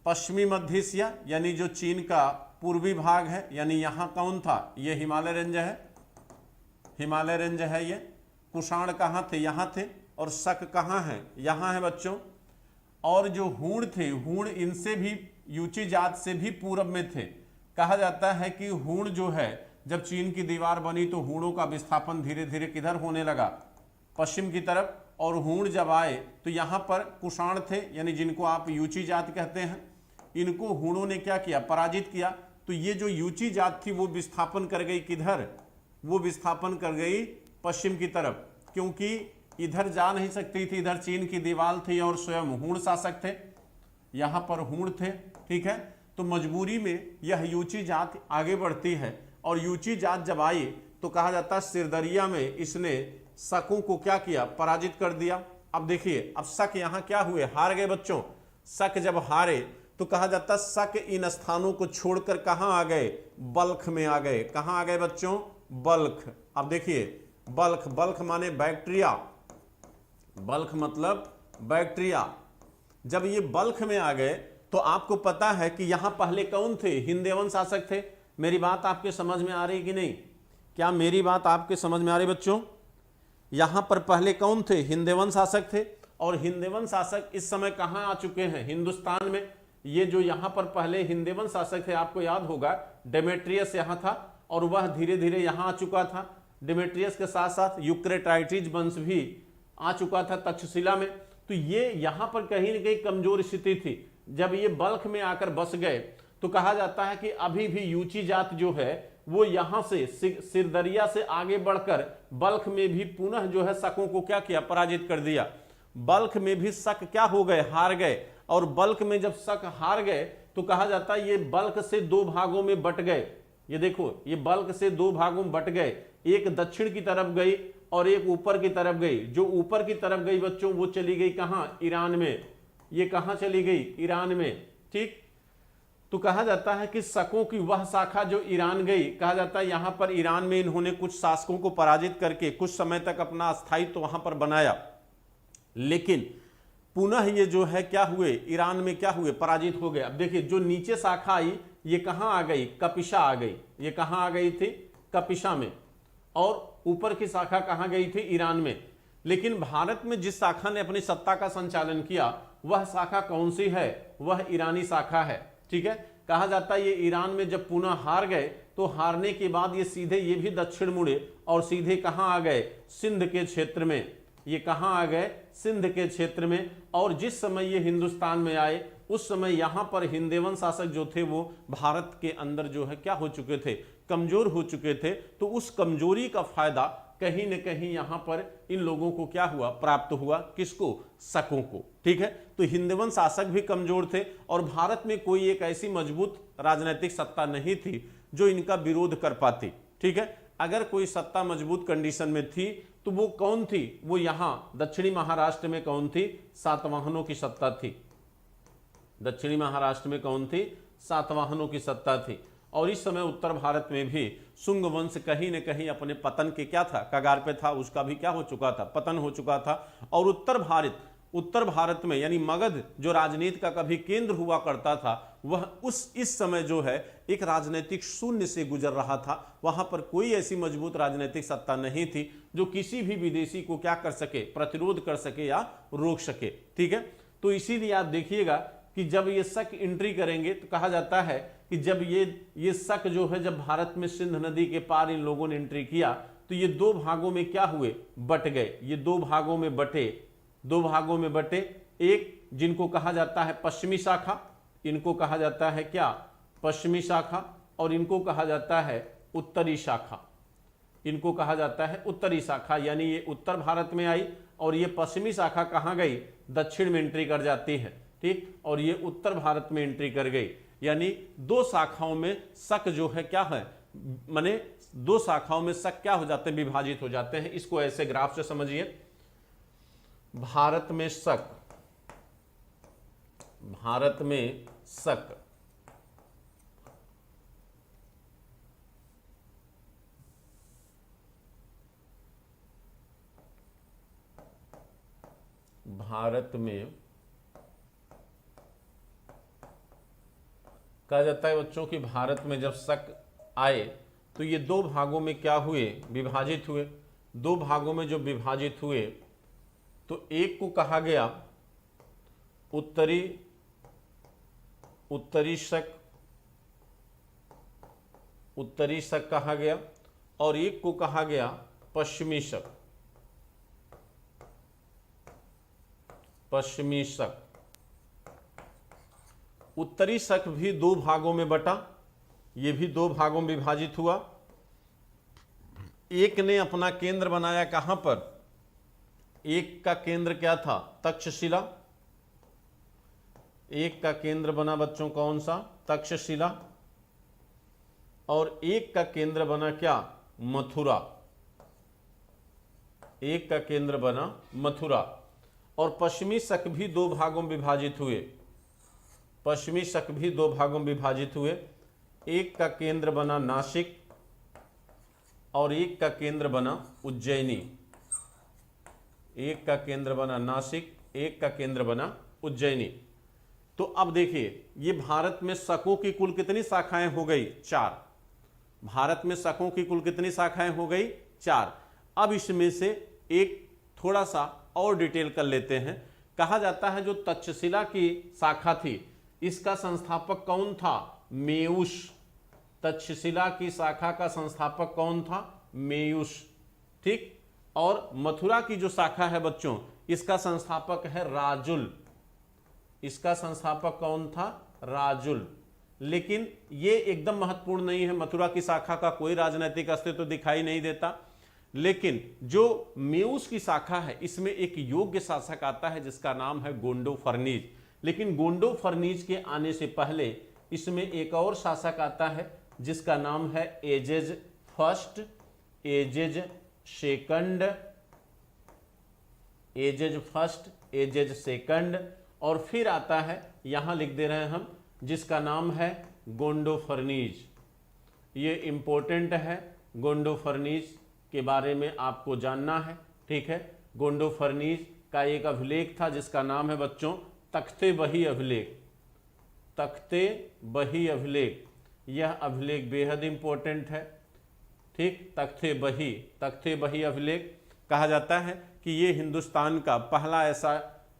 पश्चिमी मध्य एशिया, यानी जो चीन का पूर्वी भाग है। यानी यहाँ कौन था, ये हिमालय रेंज है, हिमालय रेंज है ये। कुषाण कहाँ थे, यहाँ थे। और शक कहाँ है, यहाँ है बच्चों। और जो हूण थे, हूण इनसे भी, यूची जात से भी पूर्व में थे। कहा जाता है कि हूण जो है, जब चीन की दीवार बनी तो हूणों का विस्थापन धीरे धीरे किधर होने लगा, पश्चिम की तरफ। और हूण जब आए तो यहाँ पर कुषाण थे, यानी जिनको आप यूची जात कहते हैं, इनको हूणों ने क्या किया, पराजित किया। तो तो ये जो यूची जात थी वो विस्थापन कर गई किधर, वो विस्थापन कर गई पश्चिम की तरफ, क्योंकि इधर जा नहीं सकती थी, इधर चीन की दीवार थी और स्वयं हूण शासक थे, यहाँ पर हूण थे, ठीक है। तो मजबूरी में यह यूची जात आगे बढ़ती है और यूची जात जब आई तो कहा जाता है सिरदरिया में इसने शकों को क्या किया, पराजित कर दिया। अब देखिए, अब शक यहाँ क्या हुए, हार गए बच्चों। शक जब हारे तो कहा जाता है शक इन स्थानों को छोड़कर कहाँ आ गए, बल्ख में आ गए। कहाँ आ गए बच्चों, बल्ख। अब देखिए बल्ख, बल्ख माने बैक्टीरिया, बल्ख मतलब बैक्टीरिया। जब ये बल्ख में आ गए तो आपको पता है कि यहां पहले कौन थे, हिंदेवन शासक थे। मेरी बात आपके समझ में आ रही कि नहीं, क्या मेरी बात आपके समझ में आ रही बच्चों? यहां पर पहले कौन थे, हिंदेवन शासक थे। और हिंदेवन शासक इस समय कहां आ चुके हैं, हिंदुस्तान में। ये जो यहां पर पहले हिंदेवन शासक थे, आपको याद होगा डेमेट्रियस यहां था और वह धीरे धीरे यहां आ चुका था। डेमेट्रियस के साथ साथ यूक्रेटाइटिस वंश भी आ चुका था तक्षशिला में। तो ये यहां पर कहीं न कहीं कमजोर स्थिति थी। जब ये बल्ख में आकर बस गए तो कहा जाता है कि अभी भी यूची जात जो है वो यहां से सिरदरिया से आगे बढ़कर बल्ख में भी पुनः जो है शकों को क्या किया, पराजित कर दिया। बल्ख में भी शक क्या हो गए, हार गए। और बल्ख में जब शक हार गए तो कहा जाता है ये बल्ख से दो भागों में बट गए। ये देखो, ये बल्ख से दो भागों में बट गए, एक दक्षिण की तरफ गई और एक ऊपर की तरफ गई। जो ऊपर की तरफ गई बच्चों वो चली गई कहां, ईरान में। ये कहां चली गई, ईरान में, ठीक। तो कहा जाता है कि शकों की वह शाखा जो ईरान गई, कहा जाता है यहां पर ईरान में इन्होंने कुछ शासकों को पराजित करके कुछ समय तक अपना स्थायित्व तो वहां पर बनाया, लेकिन पुनः ये जो है क्या हुए, ईरान में क्या हुए, पराजित हो गए। अब देखिए जो नीचे शाखा आई ये कहां आ गई, कपिशा आ गई। ये कहां आ गई थी, कपिशा में। और ऊपर की शाखा कहां गई थी, ईरान में। लेकिन भारत में जिस शाखा ने अपनी सत्ता का संचालन किया वह शाखा कौन सी है, वह ईरानी शाखा है, ठीक है। कहा जाता है ये ईरान में जब पुनः हार गए तो हारने के बाद ये सीधे ये भी दक्षिण मुड़े और सीधे कहां आ गए, सिंध के क्षेत्र में। ये कहां आ गए, सिंध के क्षेत्र में। और जिस समय ये हिंदुस्तान में आए उस समय यहां पर हिंदेवन शासक जो थे वो भारत के अंदर जो है क्या हो चुके थे, कमजोर हो चुके थे। तो उस कमजोरी का फायदा कहीं न कहीं यहां पर इन लोगों को क्या हुआ, प्राप्त हुआ, किसको, शकों को, ठीक है। तो हिंदवन शासक भी कमजोर थे और भारत में कोई एक ऐसी मजबूत राजनीतिक सत्ता नहीं थी जो इनका विरोध कर पाती, ठीक है। अगर कोई सत्ता मजबूत कंडीशन में थी तो वो कौन थी, वो यहां दक्षिणी महाराष्ट्र में कौन थी, सातवाहनों की सत्ता थी। दक्षिणी महाराष्ट्र में कौन थी, सातवाहनों की सत्ता थी। और इस समय उत्तर भारत में भी शुंग वंश कहीं न कहीं अपने पतन के क्या था, कगार पे था, उसका भी क्या हो चुका था, पतन हो चुका था। और उत्तर भारत में यानी मगध जो राजनीति का कभी केंद्र हुआ करता था वह इस समय जो है एक राजनीतिक शून्य से गुजर रहा था। वहां पर कोई ऐसी मजबूत राजनीतिक सत्ता नहीं थी जो किसी भी विदेशी को क्या कर सके, प्रतिरोध कर सके या रोक सके, ठीक है। तो इसीलिए आप देखिएगा कि जब ये शक एंट्री करेंगे तो कहा जाता है कि जब ये शक जो है जब भारत में सिंध नदी के पार इन लोगों ने एंट्री किया तो ये दो भागों में क्या हुए, बट गए। ये दो भागों में बटे, दो भागों में बटे। एक जिनको कहा जाता है पश्चिमी शाखा, इनको कहा जाता है क्या, पश्चिमी शाखा। और इनको कहा जाता है उत्तरी शाखा, इनको कहा जाता है उत्तरी शाखा। यानी ये उत्तर भारत में आई और ये पश्चिमी शाखा कहाँ गई, दक्षिण में एंट्री कर जाती है, ठीक। और ये उत्तर भारत में एंट्री कर गई। यानी दो शाखाओं में शक जो है क्या है, माने दो शाखाओं में शक क्या हो जाते हैं, विभाजित हो जाते हैं। इसको ऐसे ग्राफ से समझिए, भारत में शक, भारत में शक, भारत में कहा जाता है बच्चों कि भारत में जब शक आए तो ये दो भागों में क्या हुए, विभाजित हुए। दो भागों में जो विभाजित हुए तो एक को कहा गया उत्तरी शक, उत्तरी शक कहा गया, और एक को कहा गया पश्चिमी शक, पश्चिमी शक। उत्तरी शक भी दो भागों में बटा, ये भी 2 भागों में विभाजित हुआ। एक ने अपना केंद्र बनाया कहां पर, एक का केंद्र क्या था, तक्षशिला। एक का केंद्र बना बच्चों कौन सा, तक्षशिला। और एक का केंद्र बना क्या, मथुरा। एक का केंद्र बना मथुरा। और पश्चिमी शक भी 2 भागों में विभाजित हुए। पश्चिमी शक भी 2 भागों में विभाजित हुए। एक का केंद्र बना नासिक और एक का केंद्र बना उज्जैनी। एक का केंद्र बना नासिक, एक का केंद्र बना उज्जैनी। तो अब देखिए, ये भारत में शकों की कुल कितनी शाखाएं हो गई, 4। भारत में शकों की कुल कितनी शाखाएं हो गई, 4। अब इसमें से एक थोड़ा सा और डिटेल कर लेते हैं। कहा जाता है जो तक्षशिला की शाखा थी, इसका संस्थापक कौन था, मेयुष। तक्षशिला की शाखा का संस्थापक कौन था, मेयुष, ठीक। और मथुरा की जो शाखा है बच्चों, इसका संस्थापक है राजुल। इसका संस्थापक कौन था, राजुल। लेकिन ये एकदम महत्वपूर्ण नहीं है, मथुरा की शाखा का कोई राजनीतिक अस्तित्व दिखाई नहीं देता। लेकिन जो मेयुष की शाखा है, इसमें एक योग्य शासक आता है जिसका नाम है गोंडो फर्नीज। लेकिन गोंडो फर्नीज के आने से पहले इसमें एक और शासक आता है जिसका नाम है edges first, edges second, edges first, edges second. और फिर आता है, यहां लिख दे रहे हैं हम, जिसका नाम है गोंडो फर्नीज। ये इंपॉर्टेंट है, गोंडो फर्नीज के बारे में आपको जानना है, ठीक है। गोंडो फर्नीज का एक अभिलेख था जिसका नाम है बच्चों तख्ते बही अभिलेख। तख्ते बही अभिलेख, यह अभिलेख बेहद इंपॉर्टेंट है, ठीक। तख्ते बही अभिलेख कहा जाता है कि ये हिंदुस्तान का पहला ऐसा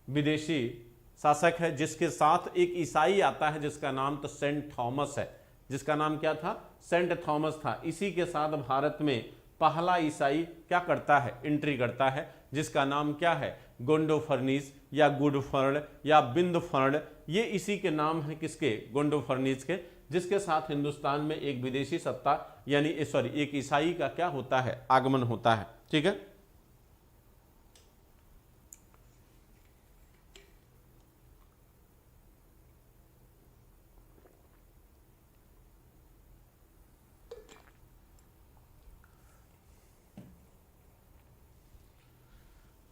विदेशी शासक है जिसके साथ एक ईसाई आता है जिसका नाम तो सेंट थॉमस है। जिसका नाम क्या था, सेंट थॉमस था। इसी के साथ भारत में पहला ईसाई क्या करता है, एंट्री करता है, जिसका नाम क्या है, गोंडो फर्नीज या गुडफर्ड या बिंदफर्ड। ये इसी के नाम है, किसके, गोंडो फर्नीज के, जिसके साथ हिंदुस्तान में एक विदेशी सत्ता यानी एक ईसाई का क्या होता है, आगमन होता है, ठीक है।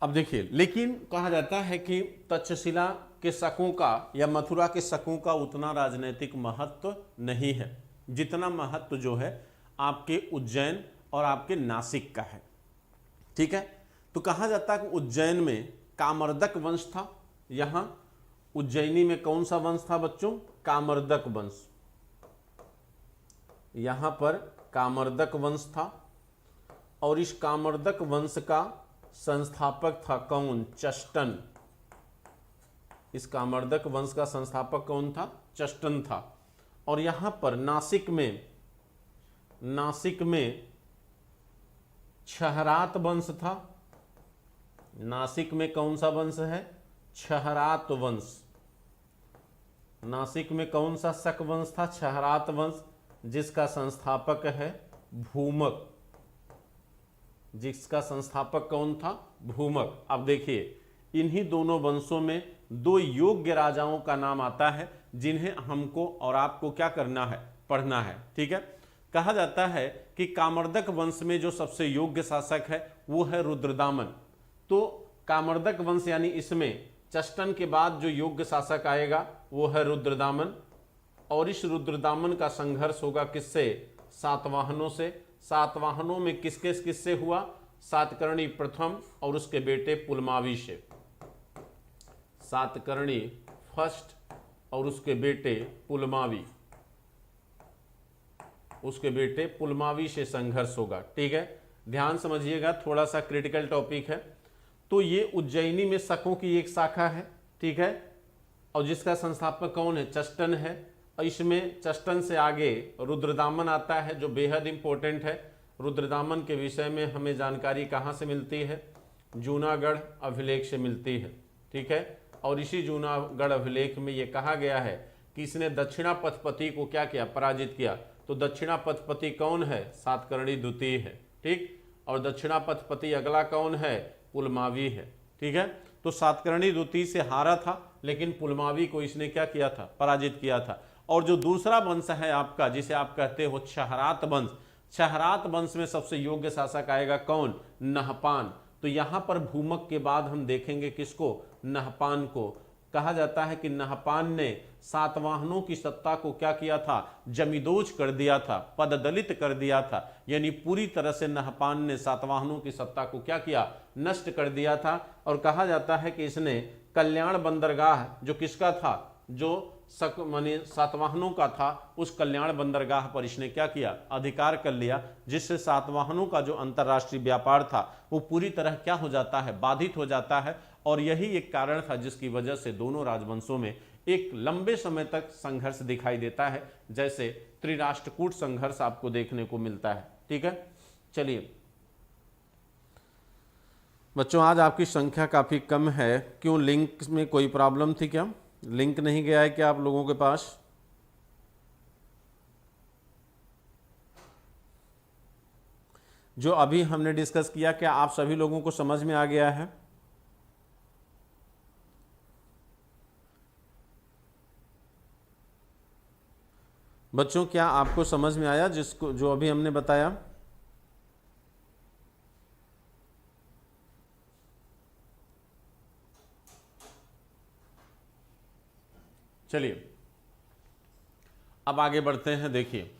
अब देखिए, लेकिन कहा जाता है कि तक्षशिला के शकों का या मथुरा के शकों का उतना राजनीतिक महत्व नहीं है जितना महत्व जो है आपके उज्जैन और आपके नासिक का है, ठीक है। तो कहा जाता है कि उज्जैन में कामर्दक वंश था। यहां उज्जैनी में कौन सा वंश था बच्चों, कामर्दक वंश। यहां पर कामर्दक वंश था और इस कामर्दक वंश का संस्थापक था कौन, चष्टन। इस कामर्दक वंश का संस्थापक कौन था, चष्टन था। और यहां पर नासिक में छहरात वंश था। नासिक में कौन सा वंश है, छहरात वंश। नासिक में कौन सा शक वंश था, छहरात वंश, जिसका संस्थापक है भूमक। जिसका संस्थापक कौन था, भूमक। अब देखिए, इन्हीं दोनों वंशों में 2 योग्य राजाओं का नाम आता है जिन्हें हमको और आपको क्या करना है, पढ़ना है, ठीक है। कहा जाता है कि कामर्दक वंश में जो सबसे योग्य शासक है वो है रुद्रदामन। तो कामर्दक वंश यानी इसमें चष्टन के बाद जो योग्य शासक आएगा वो है रुद्रदामन। और इस रुद्रदामन का संघर्ष होगा किससे, सातवाहनों से। सातवाहनों में किससे हुआ, सातकर्णी प्रथम और उसके बेटे पुलमावी से। सातकर्णी फर्स्ट और उसके बेटे पुलमावी से संघर्ष होगा, ठीक है। ध्यान समझिएगा, थोड़ा सा क्रिटिकल टॉपिक है। तो ये उज्जैनी में शकों की एक शाखा है, ठीक है, और जिसका संस्थापक कौन है, चष्टन है। और इसमें चष्टन से आगे रुद्रदामन आता है जो बेहद इंपॉर्टेंट है। रुद्रदामन के विषय में हमें जानकारी कहाँ से मिलती है, जूनागढ़ अभिलेख से मिलती है, ठीक है। और इसी जूनागढ़ अभिलेख में ये कहा गया है कि इसने दक्षिणा पथपति को क्या किया, पराजित किया। तो दक्षिणापथपति कौन है? सातकर्णी द्वितीय है, ठीक। और दक्षिणापथपति अगला कौन है? पुलमावी है, ठीक है। तो सातकर्णी द्वितीय से हारा था, लेकिन पुलमावी को इसने क्या किया था? पराजित किया था। और जो दूसरा वंश है आपका, जिसे आप कहते हो क्षहरात वंश, क्षहरात वंश में सबसे योग्य शासक आएगा कौन? नहपान। तो यहां पर भूमक के बाद हम देखेंगे किसको? नहपान को। कहा जाता है कि नहपान ने सातवाहनों की सत्ता को क्या किया था? जमीदोज कर दिया था, पददलित कर दिया था। यानी पूरी तरह से नहपान ने सातवाहनों की सत्ता को क्या किया? नष्ट कर दिया था। और कहा जाता है कि इसने कल्याण बंदरगाह, जो किसका था? जो माने सातवाहनों का था, उस कल्याण बंदरगाह पर इसने क्या किया? अधिकार कर लिया, जिससे सातवाहनों का जो अंतरराष्ट्रीय व्यापार था वो पूरी तरह क्या हो जाता है? बाधित हो जाता है। और यही एक कारण था जिसकी वजह से दोनों राजवंशों में एक लंबे समय तक संघर्ष दिखाई देता है, जैसे त्रिराष्ट्रकूट संघर्ष आपको देखने को मिलता है, ठीक है। चलिए बच्चों, आज आपकी संख्या काफी कम है। क्यों? लिंक में कोई प्रॉब्लम थी क्या? लिंक नहीं गया है क्या आप लोगों के पास? जो अभी हमने डिस्कस किया, क्या आप सभी लोगों को समझ में आ गया है? बच्चों, क्या आपको समझ में आया जिसको जो अभी हमने बताया? चलिए अब आगे बढ़ते हैं। देखिए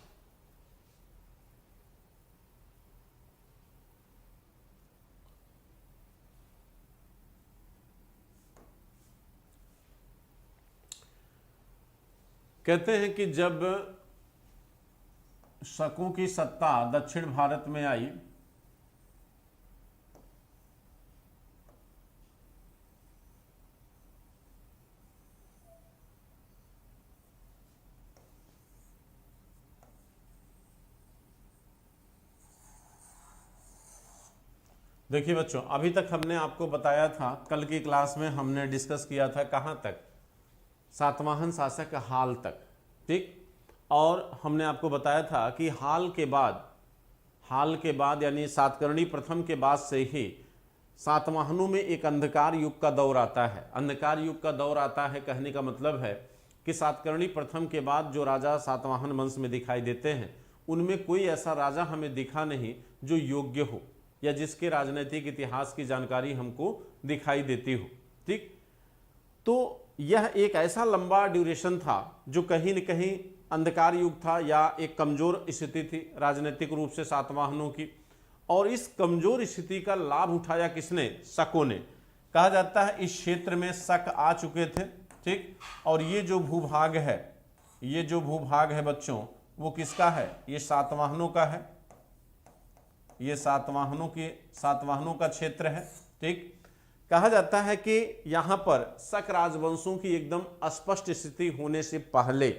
कहते हैं कि जब शकों की सत्ता दक्षिण भारत में आई, देखिए बच्चों, अभी तक हमने आपको बताया था, कल की क्लास में हमने डिस्कस किया था कहां तक? सातवाहन शासक हाल तक, ठीक। और हमने आपको बताया था कि हाल के बाद यानी सातकर्णी प्रथम के बाद से ही सातवाहनों में एक अंधकार युग का दौर आता है। अंधकार युग का दौर आता है कहने का मतलब है कि सातकर्णी प्रथम के बाद जो राजा सातवाहन वंश में दिखाई देते हैं, उनमें कोई ऐसा राजा हमें दिखा नहीं जो योग्य हो या जिसके राजनीतिक इतिहास की जानकारी हमको दिखाई देती हो, ठीक। तो यह एक ऐसा लंबा ड्यूरेशन था जो कहीं न कहीं अंधकार युग था या एक कमजोर स्थिति थी राजनीतिक रूप से सातवाहनों की। और इस कमजोर स्थिति का लाभ उठाया किसने? शकों ने। कहा जाता है इस क्षेत्र में शक आ चुके थे, ठीक। और ये जो भूभाग है बच्चों, वो किसका है? ये सातवाहनों का है। ये सातवाहनों का क्षेत्र है, ठीक। कहा जाता है कि यहां पर शक राजवंशों की एकदम स्पष्ट स्थिति होने से पहले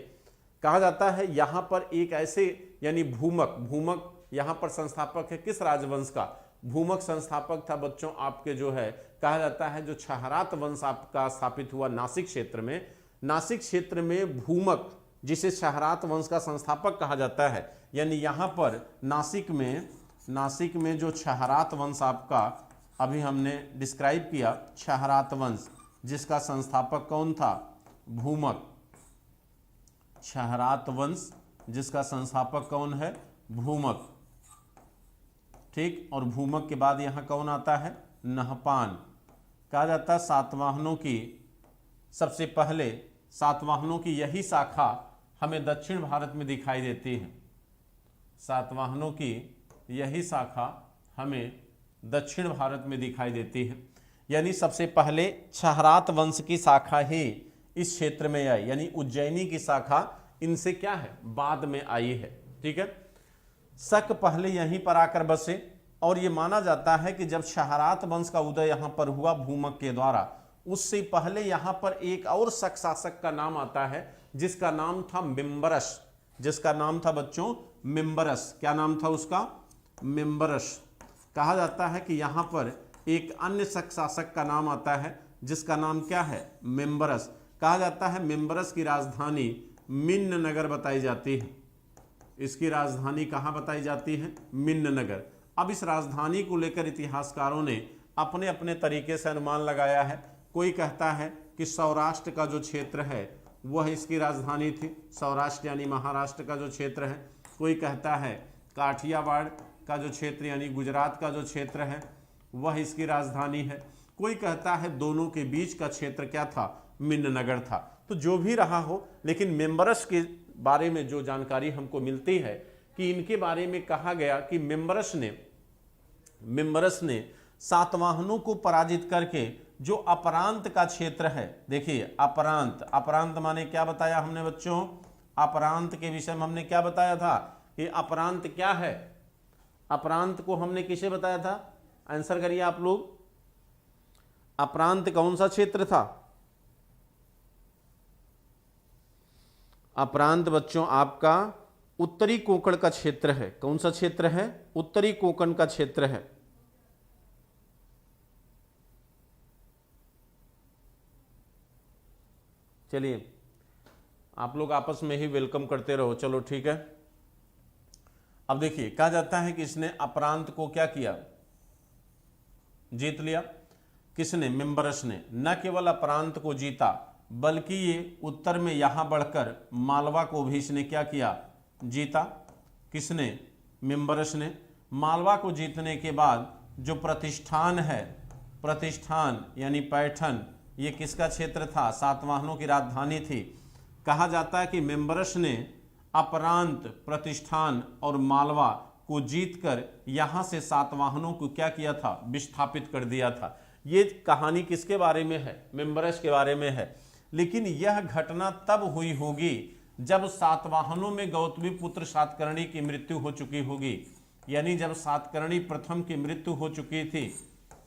कहा जाता है यहां पर एक ऐसे यानी भूमक यहां पर संस्थापक है किस राजवंश का? भूमक संस्थापक था बच्चों आपके जो है, कहा जाता है जो क्षहरात वंश आपका स्थापित हुआ नासिक क्षेत्र में भूमक, जिसे क्षहरात वंश का संस्थापक कहा जाता है। यानी यहां पर नासिक में जो क्षहरात वंश आपका अभी हमने डिस्क्राइब किया, क्षहरात वंश, जिसका संस्थापक कौन था? भूमक। क्षहरात वंश जिसका संस्थापक कौन है? भूमक, ठीक। और भूमक के बाद यहां कौन आता है? नहपान। कहा जाता है सातवाहनों की सबसे पहले सातवाहनों की यही शाखा हमें दक्षिण भारत में दिखाई देती है। सातवाहनों की यही शाखा हमें दक्षिण भारत में दिखाई देती है। यानी सबसे पहले क्षहरात वंश की शाखा ही इस क्षेत्र में आई, यानी उज्जैनी की शाखा इनसे क्या है? बाद में आई है, ठीक है। शक पहले यहीं पर आकर बसे और यह माना जाता है कि जब क्षहरात वंश का उदय यहां पर हुआ भूमक के द्वारा, उससे पहले यहां पर एक और शक शासक का नाम आता है जिसका नाम था मिम्बरस, जिसका नाम था बच्चों मिम्बरस। क्या नाम था उसका? मिम्बरस। कहा जाता है कि यहां पर एक अन्य शक शासक का नाम आता है जिसका नाम क्या है? मिम्बरस। कहा जाता है मिम्बरस की राजधानी मिन्न नगर बताई जाती है। इसकी राजधानी कहाँ बताई जाती है? मिन्ननगर। अब इस राजधानी को लेकर इतिहासकारों ने अपने अपने तरीके से अनुमान लगाया है। कोई कहता है कि सौराष्ट्र का जो क्षेत्र है वह इसकी राजधानी थी, सौराष्ट्र यानी महाराष्ट्र का जो क्षेत्र है। कोई कहता है काठियावाड़ का जो क्षेत्र यानी गुजरात का जो क्षेत्र है वह इसकी राजधानी है। कोई कहता है दोनों के बीच का क्षेत्र क्या था? मिन्ननगर था। तो जो भी रहा हो, लेकिन मेंबरस के बारे में जो जानकारी हमको मिलती है कि इनके बारे में कहा गया कि मेंबरस ने सातवाहनों को पराजित करके जो अपरांत का क्षेत्र है, देखिए अपरांत माने क्या बताया हमने बच्चों? अपरांत के विषय में हमने क्या बताया था कि अपरांत क्या है? अपरांत को हमने किसे बताया था? आंसर करिए आप लोग। अपरांत कौन सा क्षेत्र था? अपरांत बच्चों आपका उत्तरी कोंकण का क्षेत्र है। कौन सा क्षेत्र है? उत्तरी कोंकण का क्षेत्र है। चलिए आप लोग आपस में ही वेलकम करते रहो, चलो ठीक है। अब देखिए कहा जाता है कि इसने अपरांत को क्या किया? जीत लिया। किसने? मेंबरस ने। न केवल अपरांत को जीता बल्कि ये उत्तर में यहां बढ़कर मालवा को भी इसने क्या किया? जीता। किसने? मेंबरस ने। मालवा को जीतने के बाद जो प्रतिष्ठान है, प्रतिष्ठान यानी पैठन, ये किसका क्षेत्र था? सातवाहनों की राजधानी थी। कहा जाता है कि मेंबरस ने अपरांत, प्रतिष्ठान और मालवा को जीतकर यहां से सातवाहनों को क्या किया था? विस्थापित कर दिया था। ये कहानी किसके बारे में है? मेंबरस के बारे में है। लेकिन यह घटना तब हुई होगी जब सातवाहनों में गौतमी पुत्र सातकर्णी की मृत्यु हो चुकी होगी, यानी जब सातकर्णी प्रथम की मृत्यु हो चुकी थी,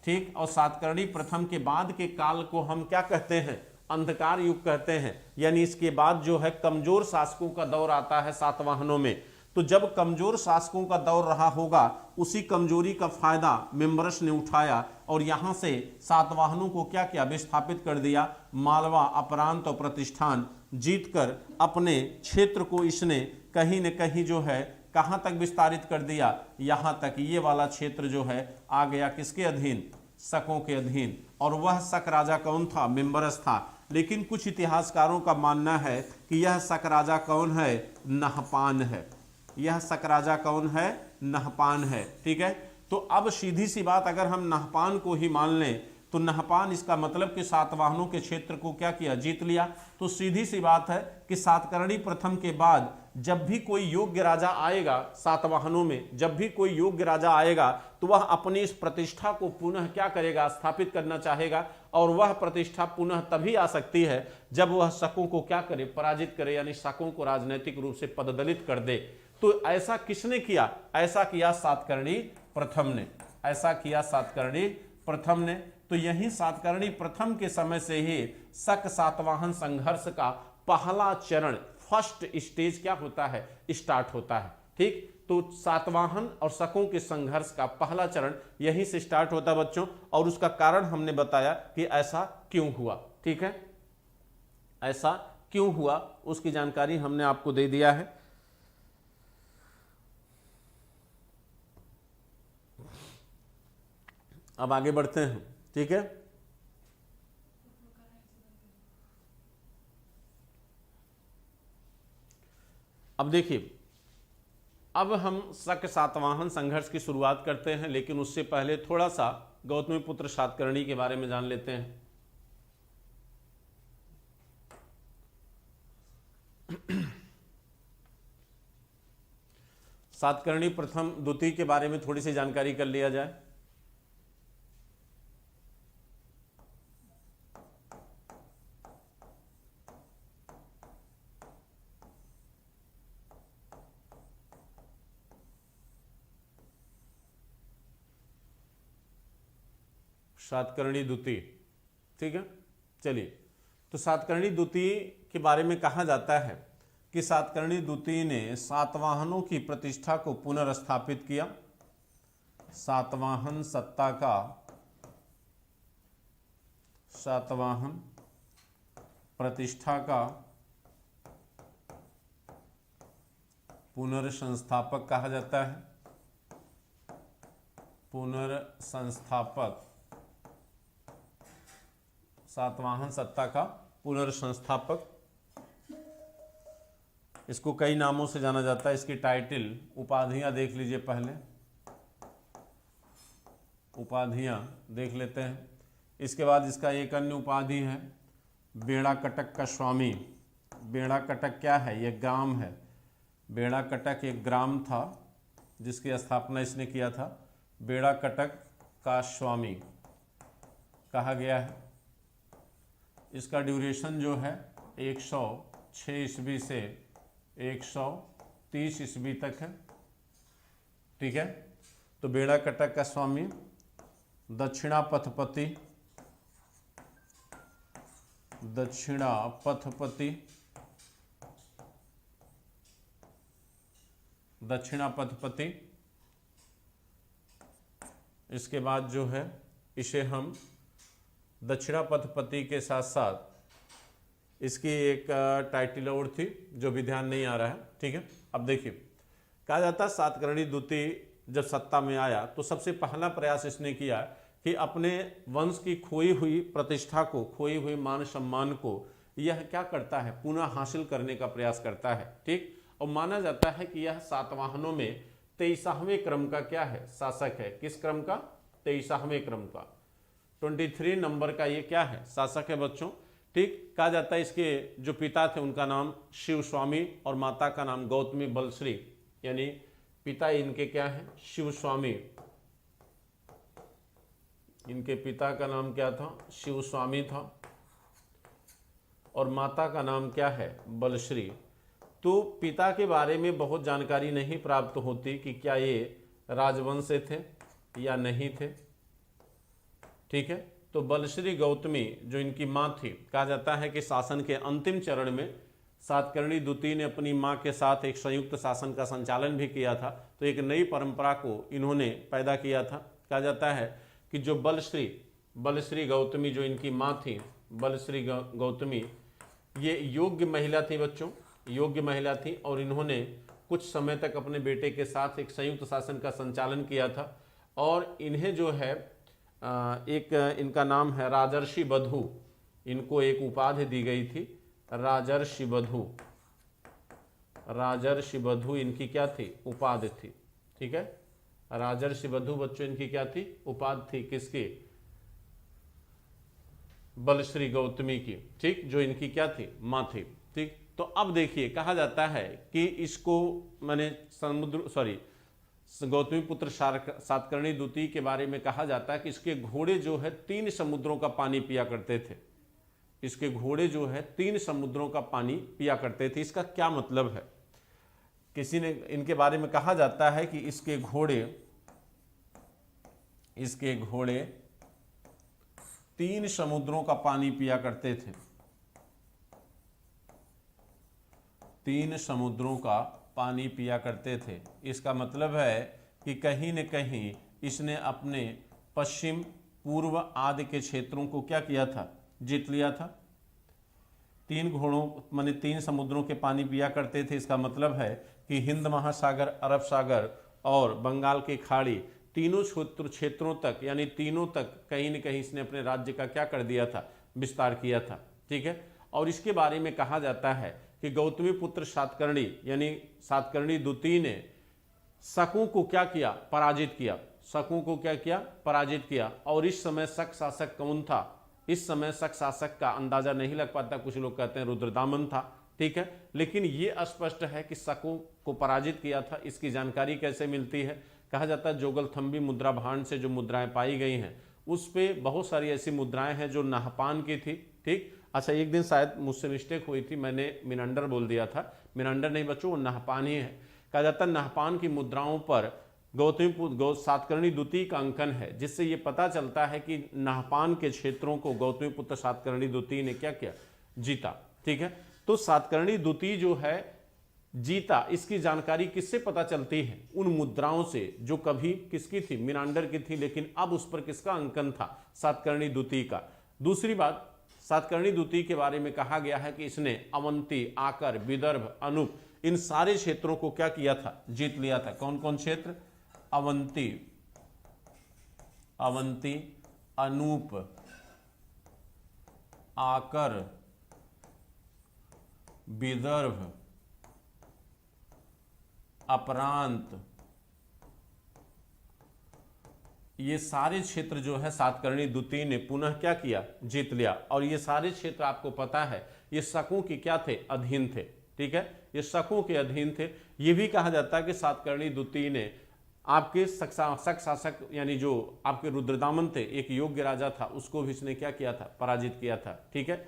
ठीक। और सातकर्णी प्रथम के बाद के काल को हम क्या कहते हैं? अंधकार युग कहते हैं। यानी इसके बाद जो है कमजोर शासकों का दौर आता है सातवाहनों में। तो जब कमजोर शासकों का दौर रहा होगा, उसी कमजोरी का फायदा मेंबरस ने उठाया और यहां से सातवाहनों को क्या किया? विस्थापित कर दिया। मालवा, अपरांत और प्रतिष्ठान जीतकर अपने क्षेत्र को इसने कहीं न कहीं जो है कहां तक विस्तारित कर दिया? यहां तक। ये वाला क्षेत्र जो है आ गया किसके अधीन? शकों के अधीन। और वह शक राजा कौन था? मेंबरस था। लेकिन कुछ इतिहासकारों का मानना है कि यह शक राजा कौन है? नहपान है। यह शक राजा कौन है? नहपान है। ठीक है। तो अब सीधी सी बात, अगर हम नहपान को ही मान लें तो नहपान इसका मतलब कि सातवाहनों के क्षेत्र को क्या किया? जीत लिया। तो सीधी सी बात है कि सातकर्णी प्रथम के बाद जब भी कोई योग्य राजा आएगा सातवाहनों में, जब भी कोई योग्य राजा आएगा तो वह अपनी इस प्रतिष्ठा को पुनः क्या करेगा? स्थापित करना चाहेगा। और वह प्रतिष्ठा पुनः तभी आ सकती है जब वह शकों को क्या करे? पराजित करे, यानी शकों को राजनीतिक रूप से पददलित कर दे। तो ऐसा किसने किया? ऐसा किया सातकर्णी प्रथम ने। ऐसा किया सातकर्णी प्रथम ने। तो यही सातकर्णी प्रथम के समय से ही शक सातवाहन संघर्ष का पहला चरण, फर्स्ट स्टेज क्या होता है? स्टार्ट होता है। ठीक। तो सातवाहन और शकों के संघर्ष का पहला चरण यहीं से स्टार्ट होता है बच्चों। और उसका कारण हमने बताया कि ऐसा क्यों हुआ। ठीक है। ऐसा क्यों हुआ उसकी जानकारी हमने आपको दे दिया है। अब आगे बढ़ते हैं। ठीक है। अब देखिए, अब हम शक सातवाहन संघर्ष की शुरुआत करते हैं, लेकिन उससे पहले थोड़ा सा गौतमीपुत्र सातकर्णी के बारे में जान लेते हैं। सातकर्णी प्रथम द्वितीय के बारे में थोड़ी सी जानकारी कर लिया जाए। सातकर्णी द्वितीय। ठीक है। चलिए, तो सातकर्णी द्वितीय के बारे में कहा जाता है कि सातकर्णी द्वितीय ने सातवाहनों की प्रतिष्ठा को पुनर्स्थापित किया। सातवाहन सत्ता का, सातवाहन प्रतिष्ठा का पुनर्संस्थापक कहा जाता है, पुनर्संस्थापक, सातवाहन सत्ता का पुनर्संस्थापक। इसको कई नामों से जाना जाता है, इसकी टाइटल उपाधियां देख लीजिए, पहले उपाधियां देख लेते हैं। इसके बाद इसका एक अन्य उपाधि है बेड़ा कटक का स्वामी। बेड़ा कटक क्या है? यह ग्राम है। बेड़ा कटक एक ग्राम था जिसकी स्थापना इसने किया था। बेड़ा कटक का स्वामी कहा गया है। इसका ड्यूरेशन जो है 106 ईस्वी से 130 ईस्वी तक है, ठीक है। तो बेड़ा कटक का स्वामी, दक्षिणापथपति, दक्षिणापथपति, दक्षिणापथपति। इसके बाद जो है इसे हम दक्षिणापथपति के साथ साथ इसकी एक टाइटल और थी जो भी ध्यान नहीं आ रहा है, ठीक है। अब देखिए, कहा जाता है सातकर्णी द्वितीय जब सत्ता में आया तो सबसे पहला प्रयास इसने किया कि अपने वंश की खोई हुई प्रतिष्ठा को, खोई हुई मान सम्मान को यह क्या करता है, पुनः हासिल करने का प्रयास करता है, ठीक। और माना जाता है कि यह सातवाहनों में 23वें क्रम का क्या है, शासक है। किस क्रम का? 23वें क्रम का, 23 नंबर का ये क्या है, शासक है बच्चों, ठीक। कहा जाता है इसके जो पिता थे उनका नाम शिव स्वामी और माता का नाम गौतमी बलश्री, यानी पिता इनके क्या है, शिव स्वामी। इनके पिता का नाम क्या था, शिव स्वामी था, और माता का नाम क्या है, बलश्री। तो पिता के बारे में बहुत जानकारी नहीं प्राप्त होती कि क्या ये राजवंश से थे या नहीं थे, ठीक है। तो बलश्री गौतमी जो इनकी माँ थी, कहा जाता है कि शासन के अंतिम चरण में सातकर्णी द्वितीय ने अपनी माँ के साथ एक संयुक्त शासन का संचालन भी किया था। तो एक नई परंपरा को इन्होंने पैदा किया था। कहा जाता है कि जो बलश्री गौतमी जो इनकी माँ थी, बलश्री गौतमी, ये योग्य महिला थी बच्चों, योग्य महिला थी, और इन्होंने कुछ समय तक अपने बेटे के साथ एक संयुक्त शासन का संचालन किया था। और इन्हें जो है एक इनका नाम है राजर्षि बधू, इनको एक उपाधि दी गई थी, राजर्षि बधू। राजर्षि बधू इनकी क्या थी, उपाधि थी, ठीक है। राजर्षि बधू बच्चों इनकी क्या थी, उपाधि थी, किसकी, बलश्री गौतमी की, ठीक, जो इनकी क्या थी, माँ थी, ठीक। तो अब देखिए, कहा जाता है कि इसको मैंने गौतमी पुत्र सातकर्णी द्वितीय के बारे में कहा जाता है कि इसके घोड़े जो है 3 समुद्रों का पानी पिया करते थे। इसके घोड़े जो है 3 समुद्रों का पानी पिया करते थे। इसका क्या मतलब है? किसी ने इनके बारे में कहा जाता है कि इसके घोड़े 3 समुद्रों का पानी पिया करते थे। 3 समुद्रों का पानी पिया करते थे। इसका मतलब है कि कहीं न कहीं इसने अपने पश्चिम, पूर्व आदि के क्षेत्रों को क्या किया था, जीत लिया था। 3 घोड़ों माने 3 समुद्रों के पानी पिया करते थे। इसका मतलब है कि हिंद महासागर, अरब सागर और बंगाल की खाड़ी, तीनों क्षेत्रों तक, यानी तीनों तक कहीं न कहीं इसने अपने राज्य का क्या कर दिया था, विस्तार किया था, ठीक है। और इसके बारे में कहा जाता है कि गौतमी पुत्र सातकर्णी यानी सातकर्णी द्वितीय ने शकों को क्या किया, पराजित किया। शकों को क्या किया, पराजित किया। और इस समय शक शासक कौन था? इस समय शक शासक का अंदाजा नहीं लग पाता, कुछ लोग कहते हैं रुद्रदामन था, ठीक है। लेकिन ये स्पष्ट है कि शकों को पराजित किया था। इसकी जानकारी कैसे मिलती है? कहा जाता है जोगलथम्बी मुद्रा भांड से जो मुद्राएं पाई गई हैं उस पे बहुत सारी ऐसी मुद्राएं हैं जो नाहपान की थी, ठीक। अच्छा, एक दिन शायद मुझसे मिस्टेक हुई थी, मैंने मिनांडर बोल दिया था। मिनांडर नहीं बच्चों, वो नाहपान ही है। कहा जाता है नाहपान की मुद्राओं पर सातकर्णी द्वितीय का अंकन है, जिससे ये पता चलता है कि नाहपान के क्षेत्रों को गौतमी पुत्र सातकर्णी द्वितीय ने क्या किया, जीता, ठीक है। तो सातकर्णी द्वितीय जो है जीता, इसकी जानकारी किससे पता चलती है? उन मुद्राओं से जो कभी किसकी थी, मिनांडर की थी, लेकिन अब उस पर किसका अंकन था, सातकर्णी द्वितीय का। दूसरी बात, सातकर्णी द्वितीय के बारे में कहा गया है कि इसने अवंती, आकर, विदर्भ, अनूप इन सारे क्षेत्रों को क्या किया था, जीत लिया था। कौन कौन क्षेत्र? अवंती, अवंती, अनूप, आकर, विदर्भ, अपरांत, ये सारे क्षेत्र जो है सातकर्णी द्वितीय ने पुनः क्या किया, जीत लिया। और ये सारे क्षेत्र आपको पता है ये शकों की क्या थे, अधीन थे। ठीक है, ये शकों के अधीन थे। ये भी कहा जाता है कि सातकर्णी द्वितीय ने आपके शक शासक यानी जो आपके रुद्रदामन थे, एक योग्य राजा था, उसको भी इसने क्या किया था, पराजित किया था। ठीक है,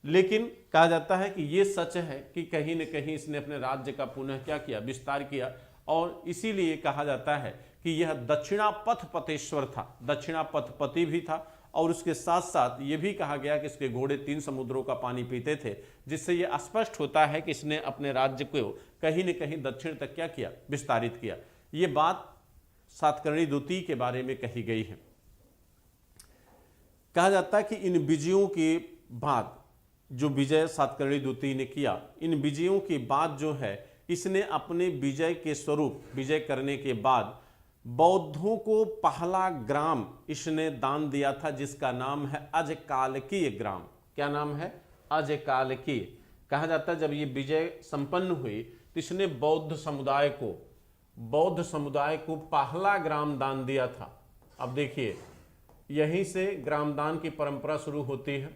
लेकिन कहा जाता है कि ये सच है कि कहीं न कहीं इसने अपने राज्य का पुनः क्या किया, विस्तार किया। और इसीलिए कहा जाता है कि यह दक्षिणापथ पतेश्वर था, दक्षिणापथपति भी था। और उसके साथ साथ ये भी कहा गया कि इसके घोड़े 3 समुद्रों का पानी पीते थे, जिससे यह स्पष्ट होता है कि इसने अपने राज्य को कहीं न कहीं दक्षिण तक क्या किया, विस्तारित किया। ये बात सातकर्णी द्वितीय के बारे में कही गई है। कहा जाता है कि इन विजयों के बाद, जो विजय सातकर्णी द्वितीय ने किया, इन विजयों के बाद जो है इसने अपने विजय के स्वरूप, विजय करने के बाद बौद्धों को पहला ग्राम इसने दान दिया था, जिसका नाम है अजकालकीय ग्राम। क्या नाम है? अजकालकीय। कहा जाता है जब ये विजय संपन्न हुई तो इसने बौद्ध समुदाय को पहला ग्राम दान दिया था। अब देखिए, यहीं से ग्रामदान की परंपरा शुरू होती है।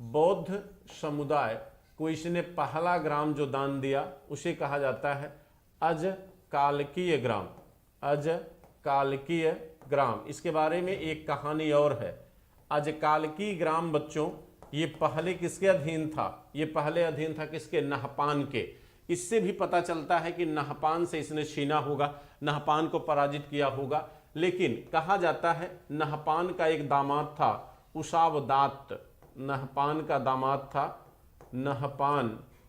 बौद्ध समुदाय को इसने पहला ग्राम जो दान दिया उसे कहा जाता है अजकालकीय ग्राम, अजकालकीय ग्राम। इसके बारे में एक कहानी और है। अजकालकीय ग्राम बच्चों, ये पहले किसके अधीन था? ये पहले अधीन था किसके? नहपान के। इससे भी पता चलता है कि नहपान से इसने छीना होगा, नहपान को पराजित किया होगा। लेकिन कहा जाता है नहपान का एक दामाद था उशावदात, नहपान का दामाद था, नहपान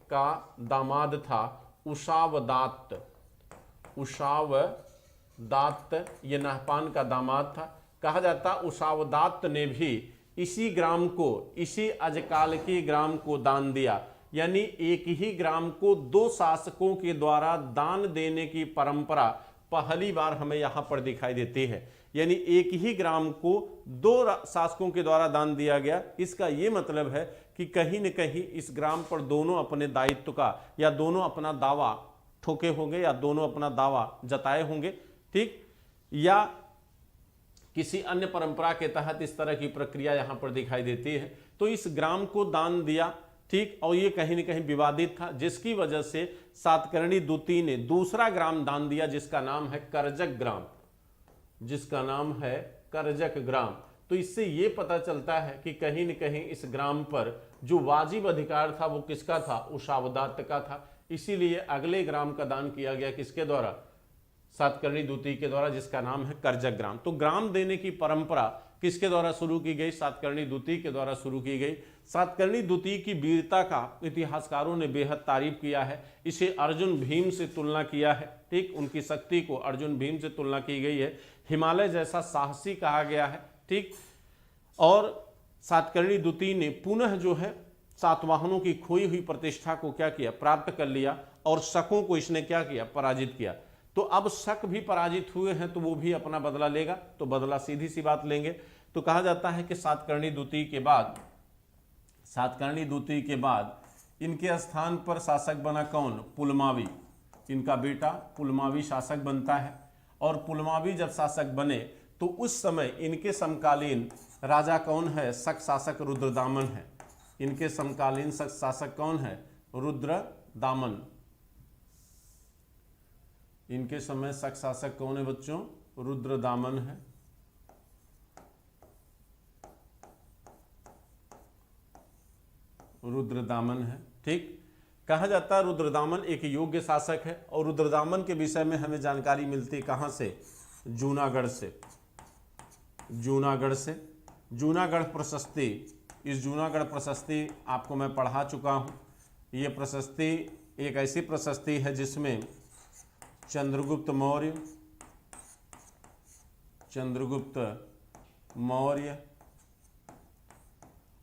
का दामाद था उशावदात, उशावदात ये नहपान का दामाद था। कहा जाता उशावदात ने भी इसी ग्राम को, इसी अजकालकीय ग्राम को दान दिया। यानी एक ही ग्राम को 2 शासकों के द्वारा दान देने की परंपरा पहली बार हमें यहां पर दिखाई देती है। यानी एक ही ग्राम को 2 शासकों के द्वारा दान दिया गया। इसका यह मतलब है कि कहीं न कहीं इस ग्राम पर दोनों अपने दायित्व का, या दोनों अपना दावा ठोके होंगे, या दोनों अपना दावा जताए होंगे। ठीक, या किसी अन्य परंपरा के तहत इस तरह की प्रक्रिया यहां पर दिखाई देती है। तो इस ग्राम को दान दिया। ठीक, और ये कहीं न कहीं विवादित था, जिसकी वजह से सातकर्णी द्वितीय ने दूसरा ग्राम दान दिया, जिसका नाम है करजक ग्राम, जिसका नाम है करजक ग्राम। तो इससे ये पता चलता है कि कहीं न कहीं इस ग्राम पर जो वाजिब अधिकार था वो किसका था? उशावदात का था। इसीलिए अगले ग्राम का दान किया गया किसके द्वारा? सातकर्णी द्वितीय के द्वारा, जिसका नाम है करजक ग्राम। तो ग्राम देने की परंपरा किसके द्वारा शुरू की गई? सातकर्णी द्वितीय के द्वारा शुरू की गई। सातकर्णी द्वितीय की वीरता का इतिहासकारों ने बेहद तारीफ किया है। इसे अर्जुन भीम से तुलना किया है। ठीक, उनकी शक्ति को अर्जुन भीम से तुलना की गई है। हिमालय जैसा साहसी कहा गया है। ठीक, और सातकर्णी द्वितीय ने पुनः जो है सातवाहनों की खोई हुई प्रतिष्ठा को क्या किया? प्राप्त कर लिया। और शकों को इसने क्या किया? पराजित किया। तो अब शक भी पराजित हुए हैं तो वो भी अपना बदला लेगा। तो बदला सीधी सी बात लेंगे। तो कहा जाता है कि सातकर्णी द्वितीय के बाद इनके स्थान पर शासक बना कौन? पुलमावी। इनका बेटा पुलमावी शासक बनता है। और पुलमावी जब शासक बने तो उस समय इनके समकालीन राजा कौन है? शक शासक रुद्रदामन है। इनके समकालीन शक शासक कौन है? रुद्रदामन। इनके समय शक शासक कौन है बच्चों? रुद्रदामन है। रुद्रदामन है। ठीक, कहा जाता है रुद्रदामन एक योग्य शासक है। और रुद्रदामन के विषय में हमें जानकारी मिलती है कहां से? जूनागढ़ से। जूनागढ़ प्रशस्ति, इस जूनागढ़ प्रशस्ति आपको मैं पढ़ा चुका हूं। ये प्रशस्ति एक ऐसी प्रशस्ति है जिसमें चंद्रगुप्त मौर्य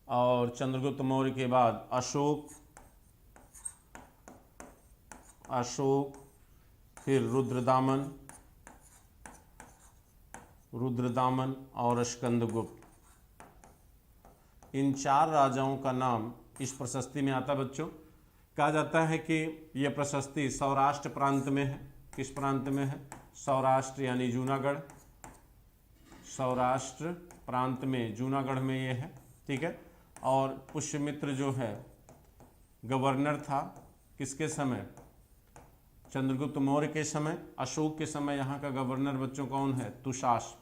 और चंद्रगुप्त मौर्य के बाद अशोक, अशोक, फिर रुद्रदामन, रुद्रदामन और स्कंदगुप्त। इन 4 राजाओं का नाम इस प्रशस्ति में आता है बच्चों। कहा जाता है कि यह प्रशस्ति सौराष्ट्र प्रांत में है। किस प्रांत में है? सौराष्ट्र यानी जूनागढ़, सौराष्ट्र प्रांत में, जूनागढ़ में ये है, ठीक है। और पुष्यमित्र जो है गवर्नर था किसके समय? चंद्रगुप्त मौर्य के समय। अशोक के समय यहाँ का गवर्नर बच्चों कौन है? तुषास्प।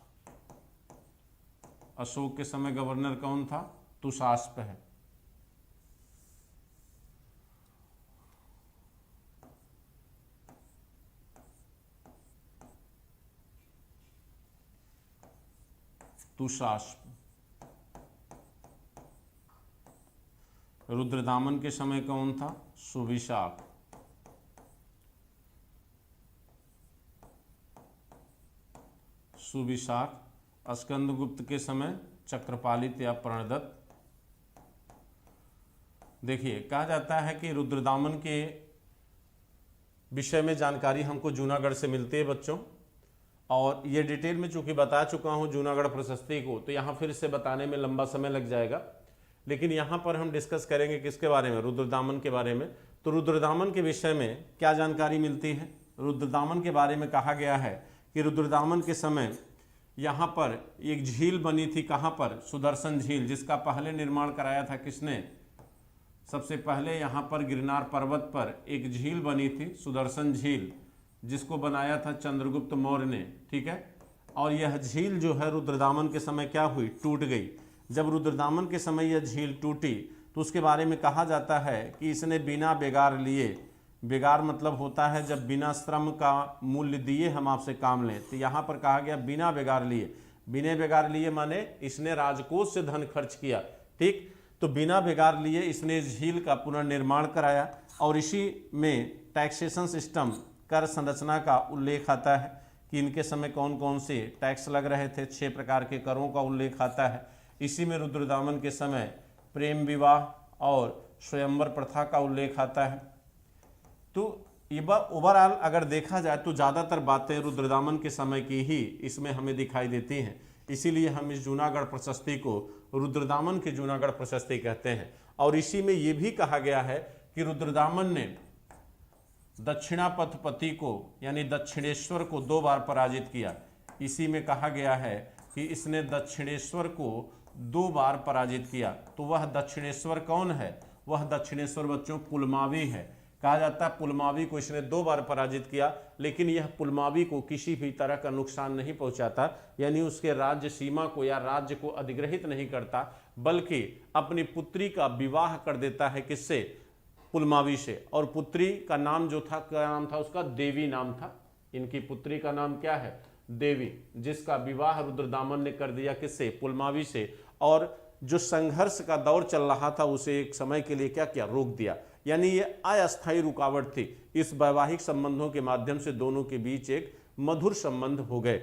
अशोक के समय गवर्नर कौन था? तुषास्प है। तुषास्प। रुद्रदामन के समय कौन था? सुविशाख। सुविशाख। स्कंदगुप्त के समय चक्रपालित या प्रणदत्त। देखिए, कहा जाता है कि रुद्रदामन के विषय में जानकारी हमको जूनागढ़ से मिलती है बच्चों, और ये डिटेल में चूंकि बता चुका हूँ जूनागढ़ प्रशस्ति को, तो यहाँ फिर से बताने में लंबा समय लग जाएगा। लेकिन यहाँ पर हम डिस्कस करेंगे किसके बारे में? रुद्रदामन के बारे में। तो रुद्रदामन के विषय में क्या जानकारी मिलती है? रुद्रदामन के बारे में कहा गया है कि रुद्रदामन के समय यहाँ पर एक झील बनी थी। कहाँ पर? सुदर्शन झील, जिसका पहले निर्माण कराया था किसने? सबसे पहले यहाँ पर गिरनार पर्वत पर एक झील बनी थी, सुदर्शन झील, जिसको बनाया था चंद्रगुप्त मौर्य ने, ठीक है। और यह झील जो है रुद्रदामन के समय क्या हुई? टूट गई। जब रुद्रदामन के समय यह झील टूटी तो उसके बारे में कहा जाता है कि इसने बिना बेगार लिए, बेगार मतलब होता है जब बिना श्रम का मूल्य दिए हम आपसे काम लें, तो यहाँ पर कहा गया बिना बेगार लिए। बिना बेगार लिए माने इसने राजकोष से धन खर्च किया, ठीक। तो बिना बेगार लिए इसने झील का पुनर्निर्माण कराया। और इसी में टैक्सेशन सिस्टम, कर संरचना का उल्लेख आता है कि इनके समय कौन कौन से टैक्स लग रहे थे। 6 प्रकार के करों का उल्लेख आता है। इसी में रुद्रदामन के समय प्रेम विवाह और स्वयंवर प्रथा का उल्लेख आता है। तो ओवरऑल अगर देखा जाए तो ज़्यादातर बातें रुद्रदामन के समय की ही इसमें हमें दिखाई देती हैं। इसीलिए हम इस जूनागढ़ प्रशस्ति को रुद्रदामन की जूनागढ़ प्रशस्ति कहते हैं। और इसी में ये भी कहा गया है कि रुद्रदामन ने दक्षिणापथपति को यानी दक्षिणेश्वर को 2 बार पराजित किया। इसी में कहा गया है कि इसने दक्षिणेश्वर को 2 बार पराजित किया। तो वह दक्षिणेश्वर कौन है? वह दक्षिणेश्वर बच्चों पुलमावी है। कहा जाता है पुलमावी को इसने 2 बार पराजित किया, लेकिन यह पुलमावी को किसी भी तरह का नुकसान नहीं पहुंचाता, यानी उसके राज्य सीमा को या राज्य को अधिग्रहित नहीं करता, बल्कि अपनी पुत्री का विवाह कर देता है किससे? पुलमावी से। और पुत्री का नाम जो था, क्या नाम था उसका? देवी नाम था। इनकी पुत्री का नाम क्या है? देवी, जिसका विवाह रुद्रदामन ने कर दिया किससे? पुलमावी से। और जो संघर्ष का दौर चल रहा था उसे एक समय के लिए क्या किया? रोक दिया। यानी ये अस्थायी रुकावट थी। इस वैवाहिक संबंधों के माध्यम से दोनों के बीच एक मधुर संबंध हो गए,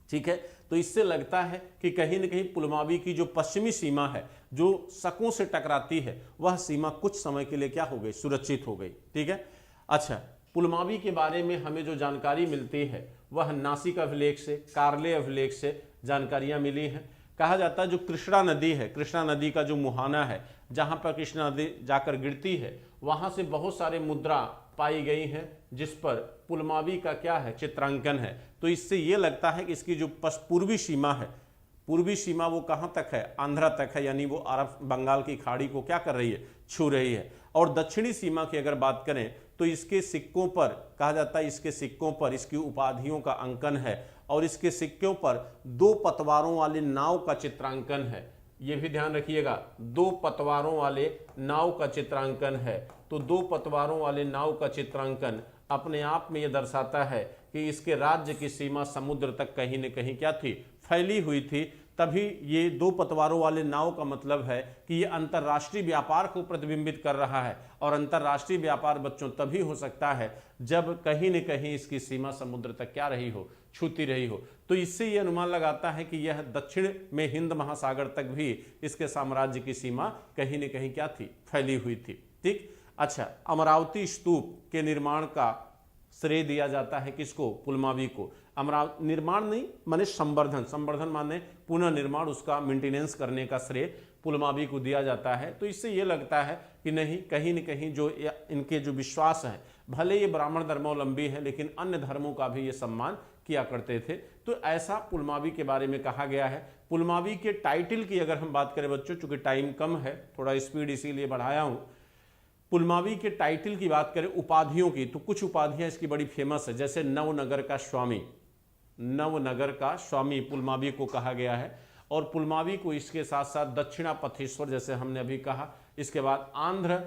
ठीक है। तो इससे लगता है कि कहीं न कहीं पुलमावी की जो पश्चिमी सीमा है, जो शकों से टकराती है, वह सीमा कुछ समय के लिए क्या हो गई? सुरक्षित हो गई, ठीक है। अच्छा, पुलमावी के बारे में हमें जो जानकारी मिलती है वह नासिक अभिलेख से, कार्ले अभिलेख से जानकारियां मिली हैं। कहा जाता है जो कृष्णा नदी है, कृष्णा नदी का जो मुहाना है, जहां पर कृष्णा नदी जाकर गिरती है, वहां से बहुत सारे मुद्रा पाई गई हैं जिस पर पुलमावी का क्या है? चित्रांकन है। तो इससे ये लगता है कि इसकी जो पूर्वी सीमा है, पूर्वी सीमा वो कहाँ तक है? आंध्रा तक है, यानी वो अरब बंगाल की खाड़ी को क्या कर रही है? छू रही है। और दक्षिणी सीमा की अगर बात करें तो इसके सिक्कों पर कहा जाता है, इसके सिक्कों पर इसकी उपाधियों का अंकन है और इसके सिक्कों पर 2 पतवारों वाले नाव का चित्रांकन है। ये भी ध्यान रखिएगा, 2 पतवारों वाले नाव का चित्रांकन है। तो 2 पतवारों वाले नाव का चित्रांकन अपने आप में यह दर्शाता है कि इसके राज्य की सीमा समुद्र तक कहीं न कहीं क्या थी? फैली हुई थी। तभी ये 2 पतवारों वाले नाव का मतलब है कि ये अंतर्राष्ट्रीय व्यापार को प्रतिबिंबित कर रहा है। और अंतर्राष्ट्रीय व्यापार बच्चों तभी हो सकता है जब कहीं न कहीं इसकी सीमा समुद्र तक क्या रही हो? छूती रही हो। तो इससे ये अनुमान लगाता है कि यह दक्षिण में हिंद महासागर तक भी इसके साम्राज्य की सीमा कहीं न कहीं क्या थी? फैली हुई थी, ठीक। अच्छा, अमरावती स्तूप के निर्माण का श्रेय दिया जाता है किसको? पुलमावी को। अमरावती निर्माण नहीं माने संवर्धन, संवर्धन माने पुनः निर्माण, उसका मेंटेनेंस करने का श्रेय पुलमावी को दिया जाता है। तो इससे ये लगता है कि नहीं, कहीं न कहीं जो इनके जो विश्वास हैं, भले ये ब्राह्मण धर्मावलंबी है लेकिन अन्य धर्मों का भी ये सम्मान किया करते थे। तो ऐसा पुलमावी के बारे में कहा गया है। पुलमावी के टाइटल की अगर हम बात करें बच्चों, चूंकि टाइम कम है, थोड़ा स्पीड इसीलिए बढ़ाया हूं। पुलमावी के टाइटल की बात करें, उपाधियों की, तो कुछ उपाधियां इसकी बड़ी फेमस है, जैसे नवनगर का स्वामी, नवनगर का स्वामी पुलमावी को कहा गया है। और पुलमावी को इसके साथ साथ दक्षिणा पथेश्वर, जैसे हमने अभी कहा। इसके बाद आंध्र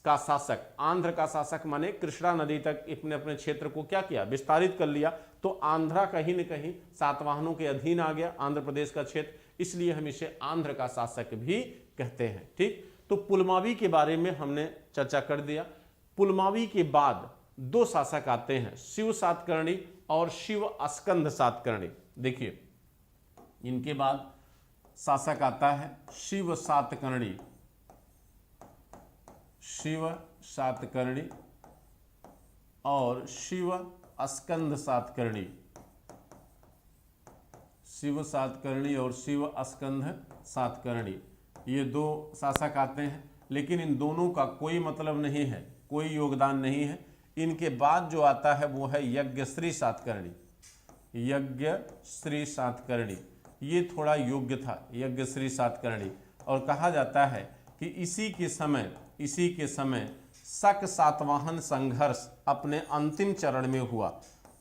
का शासक, आंध्र का शासक माने कृष्णा नदी तक अपने अपने क्षेत्र को क्या किया? विस्तारित कर लिया। तो आंध्रा कहीं न कहीं सातवाहनों के अधीन आ गया, आंध्र प्रदेश का क्षेत्र, इसलिए हम इसे आंध्र का शासक भी कहते हैं। ठीक, तो पुलमावी के बारे में हमने चर्चा कर दिया। पुलमावी के बाद दो शासक आते हैं, शिव सातकर्णी और शिव स्कंद सातकर्णी। देखिए, इनके बाद शासक आता है शिव सातकर्णी, शिव सातकर्णी और शिव स्कंद सातकर्णी, शिव सातकर्णी और शिव स्कंद सातकर्णी, ये दो शासक आते हैं। लेकिन इन दोनों का कोई मतलब नहीं है, कोई योगदान नहीं है। इनके बाद जो आता है वो है यज्ञश्री सातकर्णी, यज्ञश्री सातकर्णी, ये थोड़ा योग्य था, यज्ञश्री सातकर्णी। और कहा जाता है कि इसी के समय शक सातवाहन संघर्ष अपने अंतिम चरण में हुआ।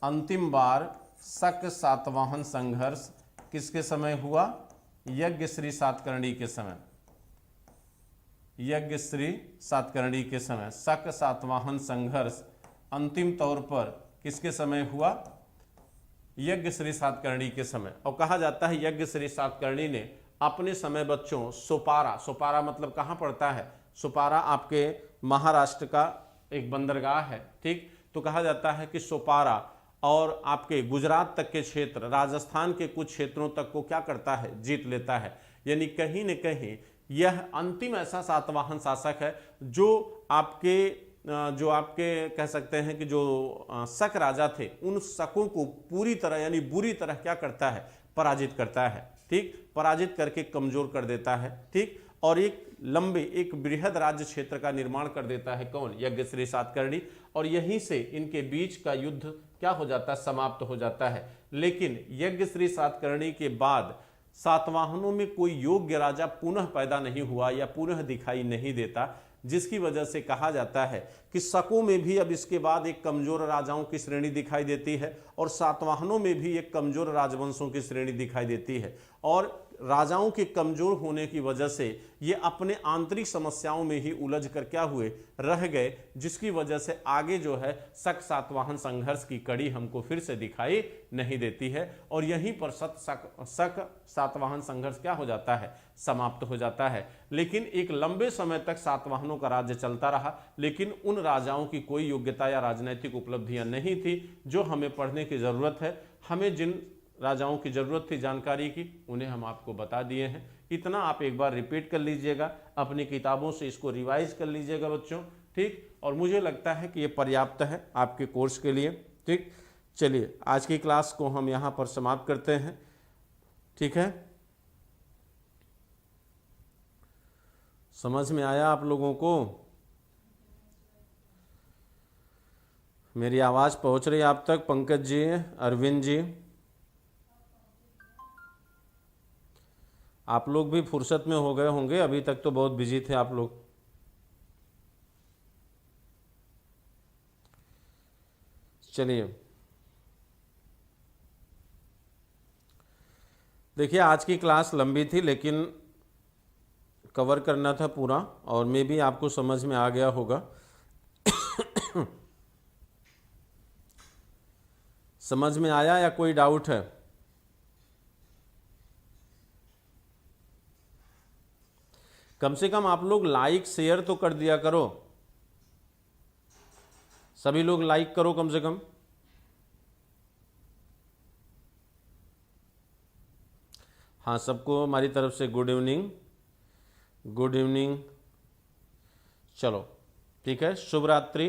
अंतिम बार शक सातवाहन संघर्ष किसके समय हुआ? यज्ञश्री सातकर्णी के समय, यज्ञश्री सातकर्णी के समय शक सातवाहन संघर्ष अंतिम तौर पर किसके समय हुआ? यज्ञश्री सातकर्णी के समय। और कहा जाता है यज्ञश्री सातकर्णी ने अपने समय बच्चों सोपारा, सोपारा मतलब कहाँ पड़ता है? सोपारा आपके महाराष्ट्र का एक बंदरगाह है। ठीक, तो कहा जाता है कि सोपारा और आपके गुजरात तक के क्षेत्र, राजस्थान के कुछ क्षेत्रों तक को क्या करता है? जीत लेता है। यानी कहीं न कहीं यह अंतिम ऐसा सातवाहन शासक है जो आपके कह सकते हैं कि जो शक राजा थे, उन शकों को पूरी तरह यानी बुरी तरह क्या करता है? पराजित करता है। ठीक, पराजित करके कमजोर कर देता है। ठीक, और एक लंबे, एक बृहद राज्य क्षेत्र का निर्माण कर देता है। कौन? यज्ञश्री सातकर्णी। और यहीं से इनके बीच का युद्ध क्या हो जाता है? समाप्त हो जाता है। लेकिन यज्ञश्री सातकर्णी के बाद सातवाहनों में कोई योग्य राजा पुनः पैदा नहीं हुआ या पुनः दिखाई नहीं देता, जिसकी वजह से कहा जाता है कि शकों में भी अब इसके बाद एक कमजोर राजाओं की श्रेणी दिखाई देती है और सातवाहनों में भी एक कमजोर राजवंशों की श्रेणी दिखाई देती है। और राजाओं के कमजोर होने की वजह से ये अपने आंतरिक समस्याओं में ही उलझ कर क्या हुए? रह गए, जिसकी वजह से आगे जो है शक सातवाहन संघर्ष की कड़ी हमको फिर से दिखाई नहीं देती है। और यहीं पर शक सातवाहन संघर्ष क्या हो जाता है? समाप्त हो जाता है। लेकिन एक लंबे समय तक सातवाहनों का राज्य चलता रहा, लेकिन उन राजाओं की कोई योग्यता या राजनैतिक उपलब्धियां नहीं थी जो हमें पढ़ने की जरूरत है। हमें जिन राजाओं की जरूरत थी जानकारी की, उन्हें हम आपको बता दिए हैं। इतना आप एक बार रिपीट कर लीजिएगा, अपनी किताबों से इसको रिवाइज कर लीजिएगा बच्चों। ठीक, और मुझे लगता है कि ये पर्याप्त है आपके कोर्स के लिए। ठीक, चलिए आज की क्लास को हम यहाँ पर समाप्त करते हैं। ठीक है, समझ में आया आप लोगों को? मेरी आवाज़ पहुँच रही है आप तक? पंकज जी, अरविंद जी, आप लोग भी फुर्सत में हो गए होंगे, अभी तक तो बहुत बिजी थे आप लोग। चलिए, देखिए आज की क्लास लंबी थी लेकिन कवर करना था पूरा, और मे भी आपको समझ में आ गया होगा। समझ में आया या कोई डाउट है? कम से कम आप लोग लाइक शेयर तो कर दिया करो, सभी लोग लाइक करो कम से कम। हाँ, सबको हमारी तरफ से गुड इवनिंग, गुड इवनिंग। चलो ठीक है, शुभ रात्रि।